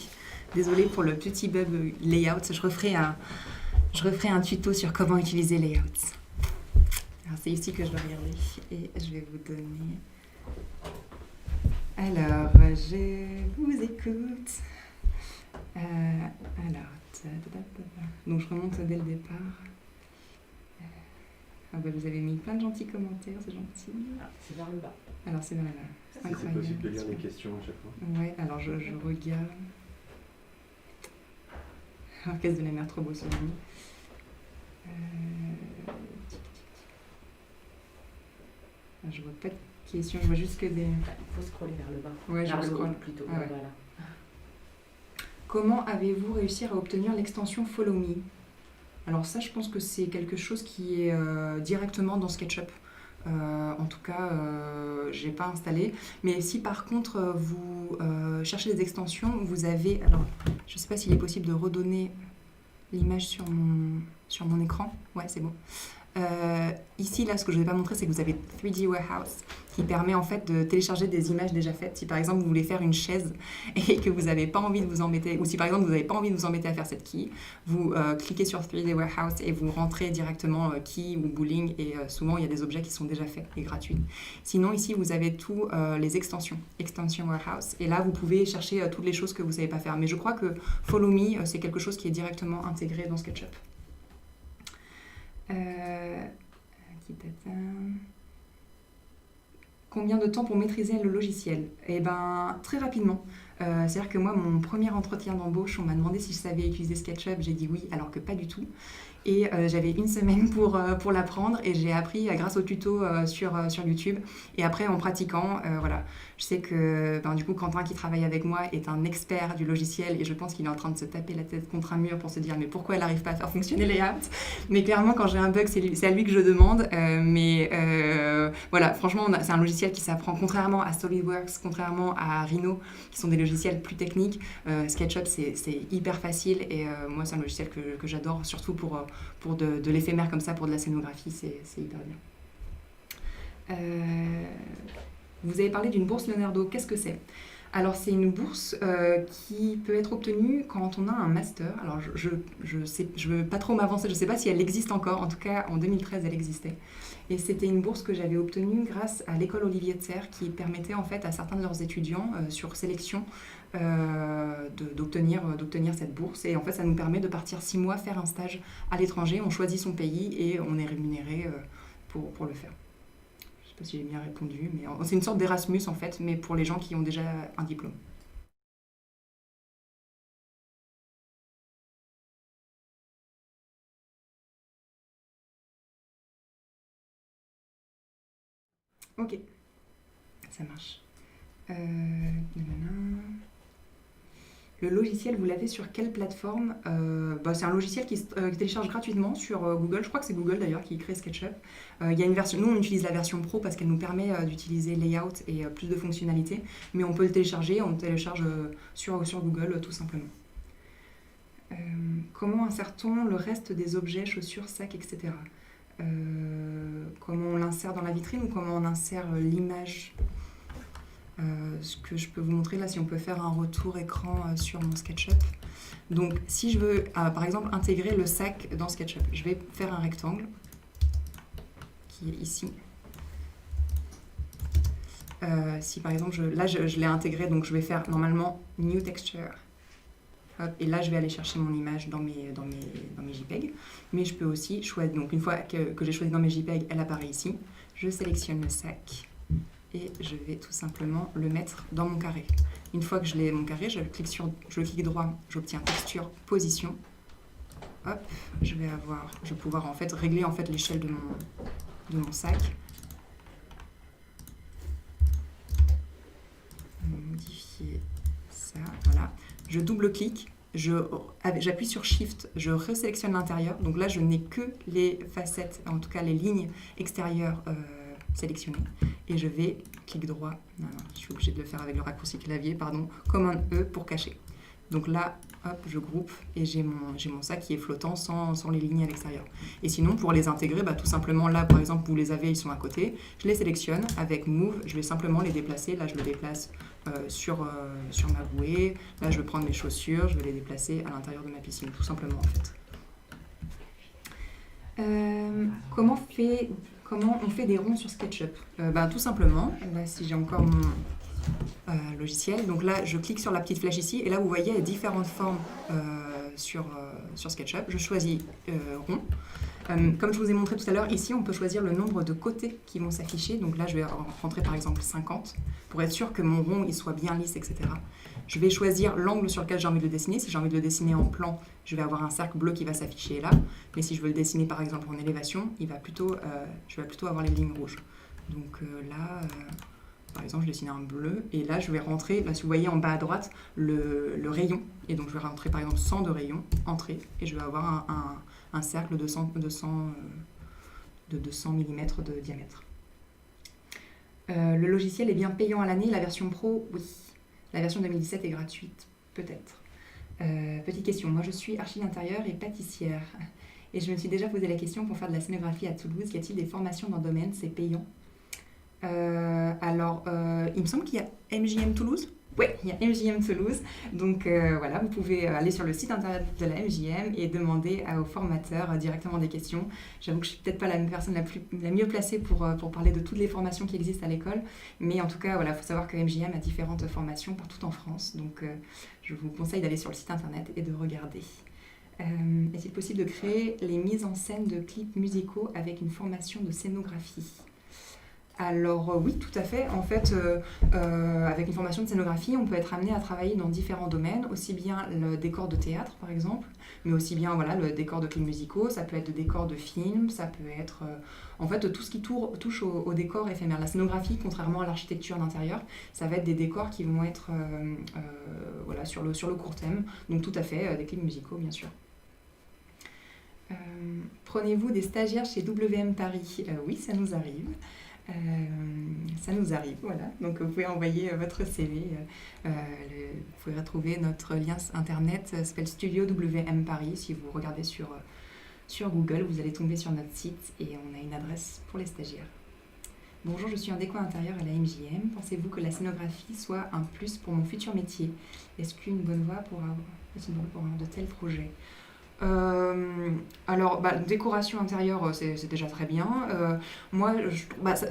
Désolée pour le petit bug layout. Je referai un tuto sur comment utiliser layout. Alors, c'est ici que je dois regarder et je vais vous donner... Alors, je vous écoute. Donc, je remonte dès le départ. Vous avez mis plein de gentils commentaires, c'est gentil. C'est vers le bas. Alors, c'est vers le bas. C'est possible de lire les questions à chaque fois. Ouais, alors je regarde. Orchestre de la mer, trop beau ce nom. Je vois pas de questions, je vois juste que des... Il faut scroller vers le bas. Ouais, vers je le scrolle haut plutôt. Ah ouais. Voilà. Comment avez-vous réussi à obtenir l'extension Follow Me? Alors ça, je pense que c'est quelque chose qui est directement dans SketchUp. En tout cas, je n'ai pas installé. Mais si par contre, vous cherchez des extensions, vous avez... Alors, je ne sais pas s'il est possible de redonner l'image sur mon écran. Ouais, c'est bon. Ici, là, ce que je ne vais pas montrer, c'est que vous avez 3D Warehouse qui permet en fait de télécharger des images déjà faites. Si par exemple vous voulez faire une chaise et que vous n'avez pas envie de vous embêter, ou si par exemple vous n'avez pas envie de vous embêter à faire cette key, vous cliquez sur 3D Warehouse et vous rentrez directement key ou boolean et souvent il y a des objets qui sont déjà faits et gratuits. Sinon ici vous avez tous les extension Warehouse et là vous pouvez chercher toutes les choses que vous ne savez pas faire. Mais je crois que Follow Me c'est quelque chose qui est directement intégré dans SketchUp. Combien de temps pour maîtriser le logiciel? Eh bien, très rapidement. C'est-à-dire que moi, mon premier entretien d'embauche, on m'a demandé si je savais utiliser SketchUp. J'ai dit oui, alors que pas du tout. Et j'avais une semaine pour l'apprendre et j'ai appris grâce aux tutos sur YouTube. Et après, en pratiquant, voilà. Je sais que du coup, Quentin, qui travaille avec moi, est un expert du logiciel et je pense qu'il est en train de se taper la tête contre un mur pour se dire mais pourquoi elle n'arrive pas à faire fonctionner Layout? Mais clairement, quand j'ai un bug, c'est à lui que je demande. Voilà, franchement, c'est un logiciel qui s'apprend, contrairement à SolidWorks, contrairement à Rhino, qui sont des logiciels plus techniques. SketchUp, c'est hyper facile et moi, c'est un logiciel que j'adore, surtout pour de l'éphémère comme ça, pour de la scénographie, c'est hyper bien. Vous avez parlé d'une bourse Leonardo, qu'est-ce que c'est? Alors c'est une bourse qui peut être obtenue quand on a un master. Alors je veux pas trop m'avancer, je ne sais pas si elle existe encore, en tout cas en 2013 elle existait. Et c'était une bourse que j'avais obtenue grâce à l'école Olivier de Serres qui permettait en fait à certains de leurs étudiants sur sélection d'obtenir cette bourse. Et en fait ça nous permet de partir 6 mois faire un stage à l'étranger, on choisit son pays et on est rémunéré pour le faire. Je ne sais pas si j'ai bien répondu, mais c'est une sorte d'Erasmus en fait, mais pour les gens qui ont déjà un diplôme. Ok, ça marche. Le logiciel, vous l'avez sur quelle plateforme? C'est un logiciel qui télécharge gratuitement sur Google. Je crois que c'est Google d'ailleurs qui crée SketchUp. Il y a une version, nous on utilise la version Pro parce qu'elle nous permet d'utiliser Layout et plus de fonctionnalités. Mais on peut le télécharger, on le télécharge sur Google tout simplement. Comment insère-t-on le reste des objets, chaussures, sacs, etc. Comment on l'insère dans la vitrine ou comment on insère l'image? Ce que je peux vous montrer là, si on peut faire un retour écran sur mon SketchUp. Donc si je veux par exemple intégrer le sac dans SketchUp, je vais faire un rectangle qui est ici. Si par exemple je l'ai intégré, donc je vais faire normalement New Texture. Hop, et là je vais aller chercher mon image dans mes JPEG. Mais je peux aussi choisir, donc une fois que j'ai choisi dans mes JPEG, elle apparaît ici. Je sélectionne le sac. Et je vais tout simplement le mettre dans mon carré. Une fois que je l'ai mon carré, je clique droit, j'obtiens texture, position. Hop, je vais pouvoir en fait régler en fait l'échelle de mon sac. Modifier ça, voilà. Je double-clique, j'appuie sur Shift, je resélectionne l'intérieur. Donc là, je n'ai que les facettes, en tout cas les lignes extérieures sélectionné. Et je vais, clic droit, non, je suis obligée de le faire avec le raccourci clavier, pardon, Command E pour cacher. Donc là, hop, je groupe et j'ai mon sac qui est flottant sans les lignes à l'extérieur. Et sinon, pour les intégrer, tout simplement là, par exemple, vous les avez, ils sont à côté. Je les sélectionne avec Move, je vais simplement les déplacer. Là, je le déplace sur ma bouée. Là, je vais prendre mes chaussures, je vais les déplacer à l'intérieur de ma piscine, tout simplement en fait. Comment on fait des ronds sur SketchUp? Tout simplement, là, si j'ai encore mon logiciel, donc là, je clique sur la petite flèche ici, et là, vous voyez, il y a différentes formes sur SketchUp. Je choisis rond. Comme je vous ai montré tout à l'heure, ici, on peut choisir le nombre de côtés qui vont s'afficher. Donc là, je vais rentrer par exemple 50 pour être sûr que mon rond il soit bien lisse, etc. Je vais choisir l'angle sur lequel j'ai envie de le dessiner. Si j'ai envie de le dessiner en plan, je vais avoir un cercle bleu qui va s'afficher là. Mais si je veux le dessiner par exemple en élévation, je vais plutôt avoir les lignes rouges. Donc là, par exemple, je dessine un bleu et là, je vais rentrer, là, si vous voyez en bas à droite, le rayon. Et donc, je vais rentrer par exemple 100 de rayon, entrée, et je vais avoir un cercle de 200 mm de diamètre. Le logiciel est bien payant à l'année. La version pro, oui. La version 2017 est gratuite, peut-être. Petite question. Moi, je suis archi d'intérieur et pâtissière. Et je me suis déjà posé la question pour faire de la scénographie à Toulouse. Y a-t-il des formations dans le domaine? C'est payant? Il me semble qu'il y a MJM Toulouse. Oui, il y a MJM Toulouse. Donc voilà, vous pouvez aller sur le site internet de la MJM et demander aux formateurs directement des questions. J'avoue que je ne suis peut-être pas la personne la mieux placée pour parler de toutes les formations qui existent à l'école. Mais en tout cas, voilà, il faut savoir que MJM a différentes formations partout en France. Donc je vous conseille d'aller sur le site internet et de regarder. Est-il possible de créer les mises en scène de clips musicaux avec une formation de scénographie? Alors oui, tout à fait. En fait, avec une formation de scénographie, on peut être amené à travailler dans différents domaines, aussi bien le décor de théâtre, par exemple, mais aussi bien le décor de clips musicaux, ça peut être le décor de films, ça peut être en fait tout ce qui touche au décor éphémère. La scénographie, contrairement à l'architecture d'intérieur, ça va être des décors qui vont être sur le court terme, donc tout à fait, des clips musicaux, bien sûr. Prenez-vous des stagiaires chez WM Paris? Oui, ça nous arrive. Voilà. Donc vous pouvez envoyer votre CV. Vous pouvez retrouver notre lien internet, ça s'appelle Studio WM Paris. Si vous regardez sur Google, vous allez tomber sur notre site et on a une adresse pour les stagiaires. Bonjour, je suis en déco intérieur à la MJM. Pensez-vous que la scénographie soit un plus pour mon futur métier? Est-ce qu'une bonne voie pour avoir de tels projets? Décoration intérieure, c'est déjà très bien. Moi,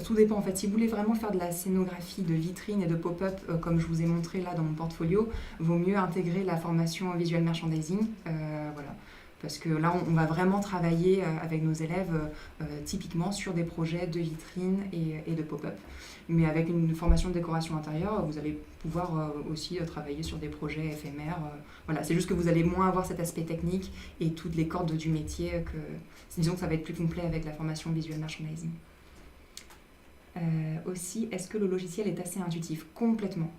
tout dépend en fait. Si vous voulez vraiment faire de la scénographie de vitrine et de pop-up, comme je vous ai montré là dans mon portfolio, vaut mieux intégrer la formation visual merchandising. Voilà. Parce que là, on va vraiment travailler avec nos élèves typiquement sur des projets de vitrine et de pop-up. Mais avec une formation de décoration intérieure, vous allez pouvoir aussi travailler sur des projets éphémères. Voilà, c'est juste que vous allez moins avoir cet aspect technique et toutes les cordes du métier. Disons que ça va être plus complet avec la formation visual merchandising. Aussi, est-ce que le logiciel est assez intuitif? Complètement.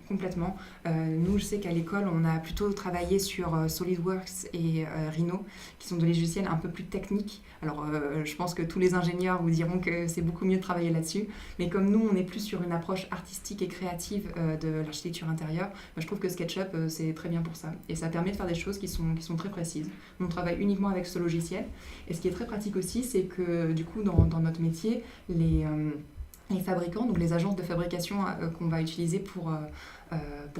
Nous, je sais qu'à l'école, on a plutôt travaillé sur SolidWorks et Rhino, qui sont des logiciels un peu plus techniques. Alors, je pense que tous les ingénieurs vous diront que c'est beaucoup mieux de travailler là-dessus. Mais comme nous, on est plus sur une approche artistique et créative de l'architecture intérieure, je trouve que SketchUp, c'est très bien pour ça. Et ça permet de faire des choses qui sont très précises. On travaille uniquement avec ce logiciel. Et ce qui est très pratique aussi, c'est que du coup, dans notre métier, les fabricants, donc les agences de fabrication qu'on va utiliser pour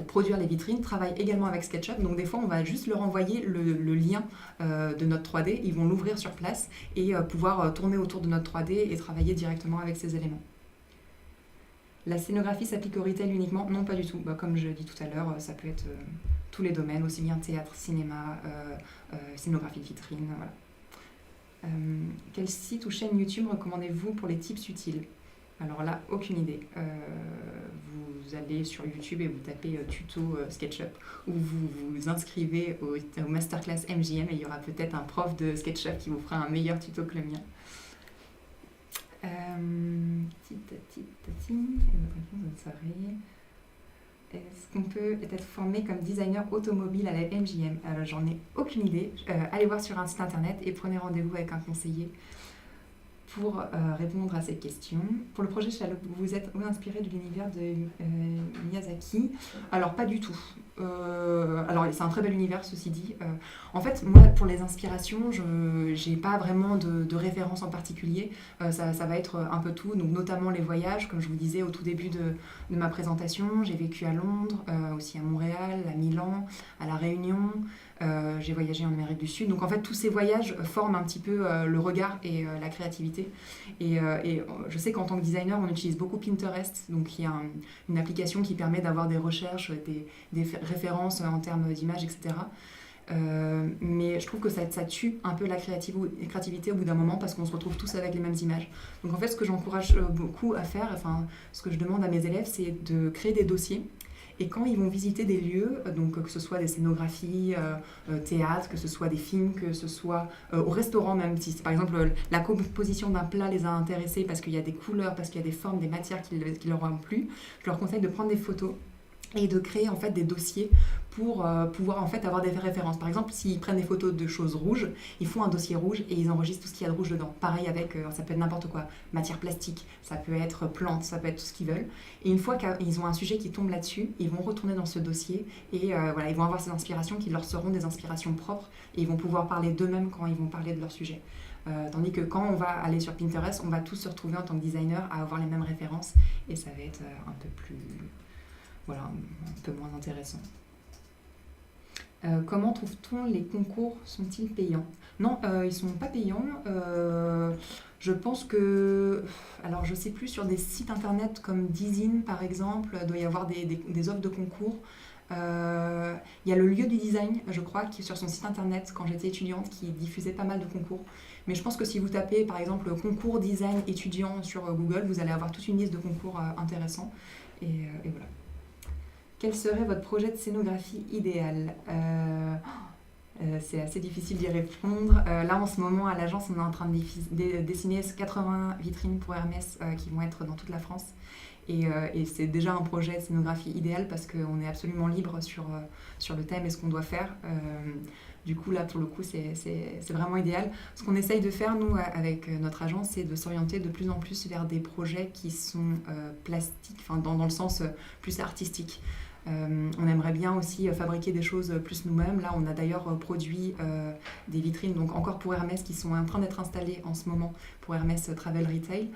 produire les vitrines, travaillent également avec SketchUp. Donc des fois, on va juste leur envoyer le lien de notre 3D. Ils vont l'ouvrir sur place et pouvoir tourner autour de notre 3D et travailler directement avec ces éléments. La scénographie s'applique au retail uniquement? Non, pas du tout. Comme je dis tout à l'heure, ça peut être tous les domaines, aussi bien théâtre, cinéma, scénographie de vitrine. Voilà. Quel site ou chaîne YouTube recommandez-vous pour les tips utiles? Alors là, aucune idée. Vous allez sur YouTube et vous tapez tuto SketchUp ou vous vous inscrivez au masterclass MJM et il y aura peut-être un prof de SketchUp qui vous fera un meilleur tuto que le mien. Est-ce qu'on peut être formé comme designer automobile à la MJM? Alors j'en ai aucune idée. Allez voir sur un site internet et prenez rendez-vous avec un conseiller. pour répondre à cette question. Pour le projet Shallow, vous êtes inspiré de l'univers de Miyazaki? Alors, pas du tout. Alors, c'est un très bel univers, ceci dit. En fait, moi, pour les inspirations, je n'ai pas vraiment de référence en particulier. Ça va être un peu tout, donc notamment les voyages, comme je vous disais au tout début de ma présentation. J'ai vécu à Londres, aussi à Montréal, à Milan, à La Réunion. J'ai voyagé en Amérique du Sud. Donc en fait, tous ces voyages forment un petit peu le regard et la créativité. Et je sais qu'en tant que designer, on utilise beaucoup Pinterest. Donc il y a une application qui permet d'avoir des recherches, des références en termes d'images, etc. Mais je trouve que ça tue un peu la créativité au bout d'un moment parce qu'on se retrouve tous avec les mêmes images. Donc en fait, ce que j'encourage beaucoup à faire, enfin ce que je demande à mes élèves, c'est de créer des dossiers. Et quand ils vont visiter des lieux, donc que ce soit des scénographies, théâtre, que ce soit des films, que ce soit au restaurant même, si par exemple la composition d'un plat les a intéressés parce qu'il y a des couleurs, parce qu'il y a des formes, des matières qui leur ont plu, je leur conseille de prendre des photos et de créer en fait des dossiers pour pouvoir en fait avoir des références. Par exemple, s'ils prennent des photos de choses rouges, ils font un dossier rouge et ils enregistrent tout ce qu'il y a de rouge dedans. Pareil avec, ça peut être n'importe quoi, matière plastique, ça peut être plantes, ça peut être tout ce qu'ils veulent. Et une fois qu'ils ont un sujet qui tombe là-dessus, ils vont retourner dans ce dossier et voilà, ils vont avoir ces inspirations qui leur seront des inspirations propres et ils vont pouvoir parler d'eux-mêmes quand ils vont parler de leur sujet. Tandis que quand on va aller sur Pinterest, on va tous se retrouver en tant que designer à avoir les mêmes références et ça va être un peu plus... Voilà, un peu moins intéressant. Comment trouve-t-on les concours? Sont-ils payants? Non, ils ne sont pas payants. Je pense que... Alors, je ne sais plus, sur des sites internet comme Dizin, par exemple, il doit y avoir des offres de concours. Il y a le lieu du design, je crois, qui est sur son site internet, quand j'étais étudiante, qui diffusait pas mal de concours. Mais je pense que si vous tapez, par exemple, concours design étudiant sur Google, vous allez avoir toute une liste de concours intéressants. Et voilà. Quel serait votre projet de scénographie idéal? C'est assez difficile d'y répondre. Là, en ce moment, à l'agence, on est en train de dessiner 80 vitrines pour Hermès qui vont être dans toute la France. Et c'est déjà un projet de scénographie idéal parce qu'on est absolument libre sur le thème et ce qu'on doit faire. Du coup, là, pour le coup, c'est vraiment idéal. Ce qu'on essaye de faire, nous, avec notre agence, c'est de s'orienter de plus en plus vers des projets qui sont plastiques, enfin, dans le sens plus artistique. On aimerait bien aussi fabriquer des choses plus nous-mêmes. Là, on a d'ailleurs produit des vitrines, donc encore pour Hermès, qui sont en train d'être installées en ce moment pour Hermès Travel Retail,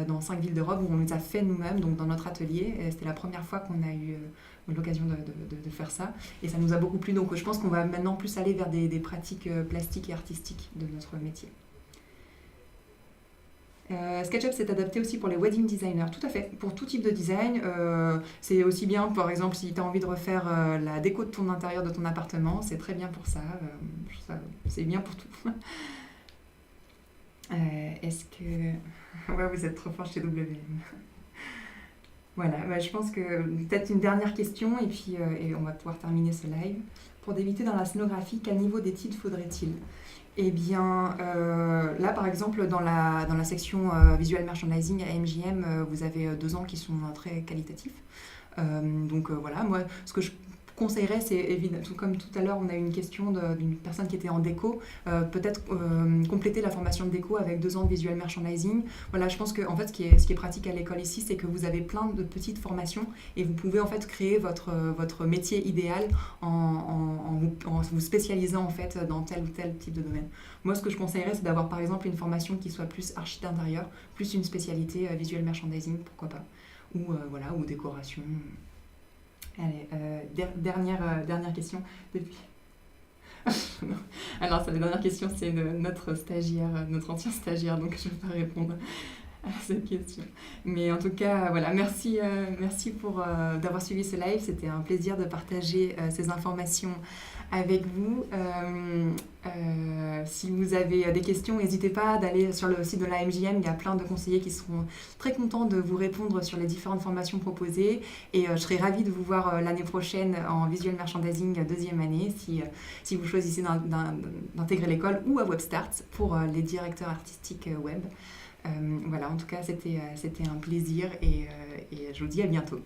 dans 5 villes d'Europe, où on les a fait nous-mêmes, donc dans notre atelier. C'était la première fois qu'on a eu l'occasion de faire ça, et ça nous a beaucoup plu. Donc je pense qu'on va maintenant plus aller vers des pratiques plastiques et artistiques de notre métier. SketchUp s'est adapté aussi pour les wedding designers, tout à fait, pour tout type de design. C'est aussi bien, par exemple, si tu as envie de refaire la déco de ton intérieur de ton appartement, c'est très bien pour ça, c'est bien pour tout. Est-ce que... Ouais, vous êtes trop fort chez WM. Voilà, je pense que peut-être une dernière question et puis on va pouvoir terminer ce live. Pour débuter dans la scénographie, quel niveau d'études faudrait-il? Eh bien, là, par exemple, dans la section Visual Merchandising à MJM, vous avez 2 ans qui sont très qualitatifs. Donc voilà, moi, ce que je conseillerais, c'est évidemment, comme tout à l'heure, on a eu une question d'une personne qui était en déco, peut-être compléter la formation de déco avec 2 ans de Visual Merchandising. Voilà, je pense que en fait, ce qui est pratique à l'école ici, c'est que vous avez plein de petites formations et vous pouvez en fait créer votre métier idéal en vous spécialisant en fait dans tel ou tel type de domaine. Moi, ce que je conseillerais, c'est d'avoir par exemple une formation qui soit plus archi d'intérieur, plus une spécialité Visual Merchandising, pourquoi pas, ou décoration. Allez, dernière question. Alors, la dernière question, c'est notre stagiaire, notre ancien stagiaire, donc je ne vais pas répondre à cette question. Mais en tout cas, voilà, merci d'avoir suivi ce live. C'était un plaisir de partager ces informations avec vous. Si vous avez des questions, n'hésitez pas d'aller sur le site de la MJM. Il y a plein de conseillers qui seront très contents de vous répondre sur les différentes formations proposées. Et je serai ravie de vous voir l'année prochaine en Visual Merchandising 2e année, si vous choisissez d'intégrer l'école ou à WebStart pour les directeurs artistiques web. Voilà, en tout cas, c'était un plaisir et je vous dis à bientôt.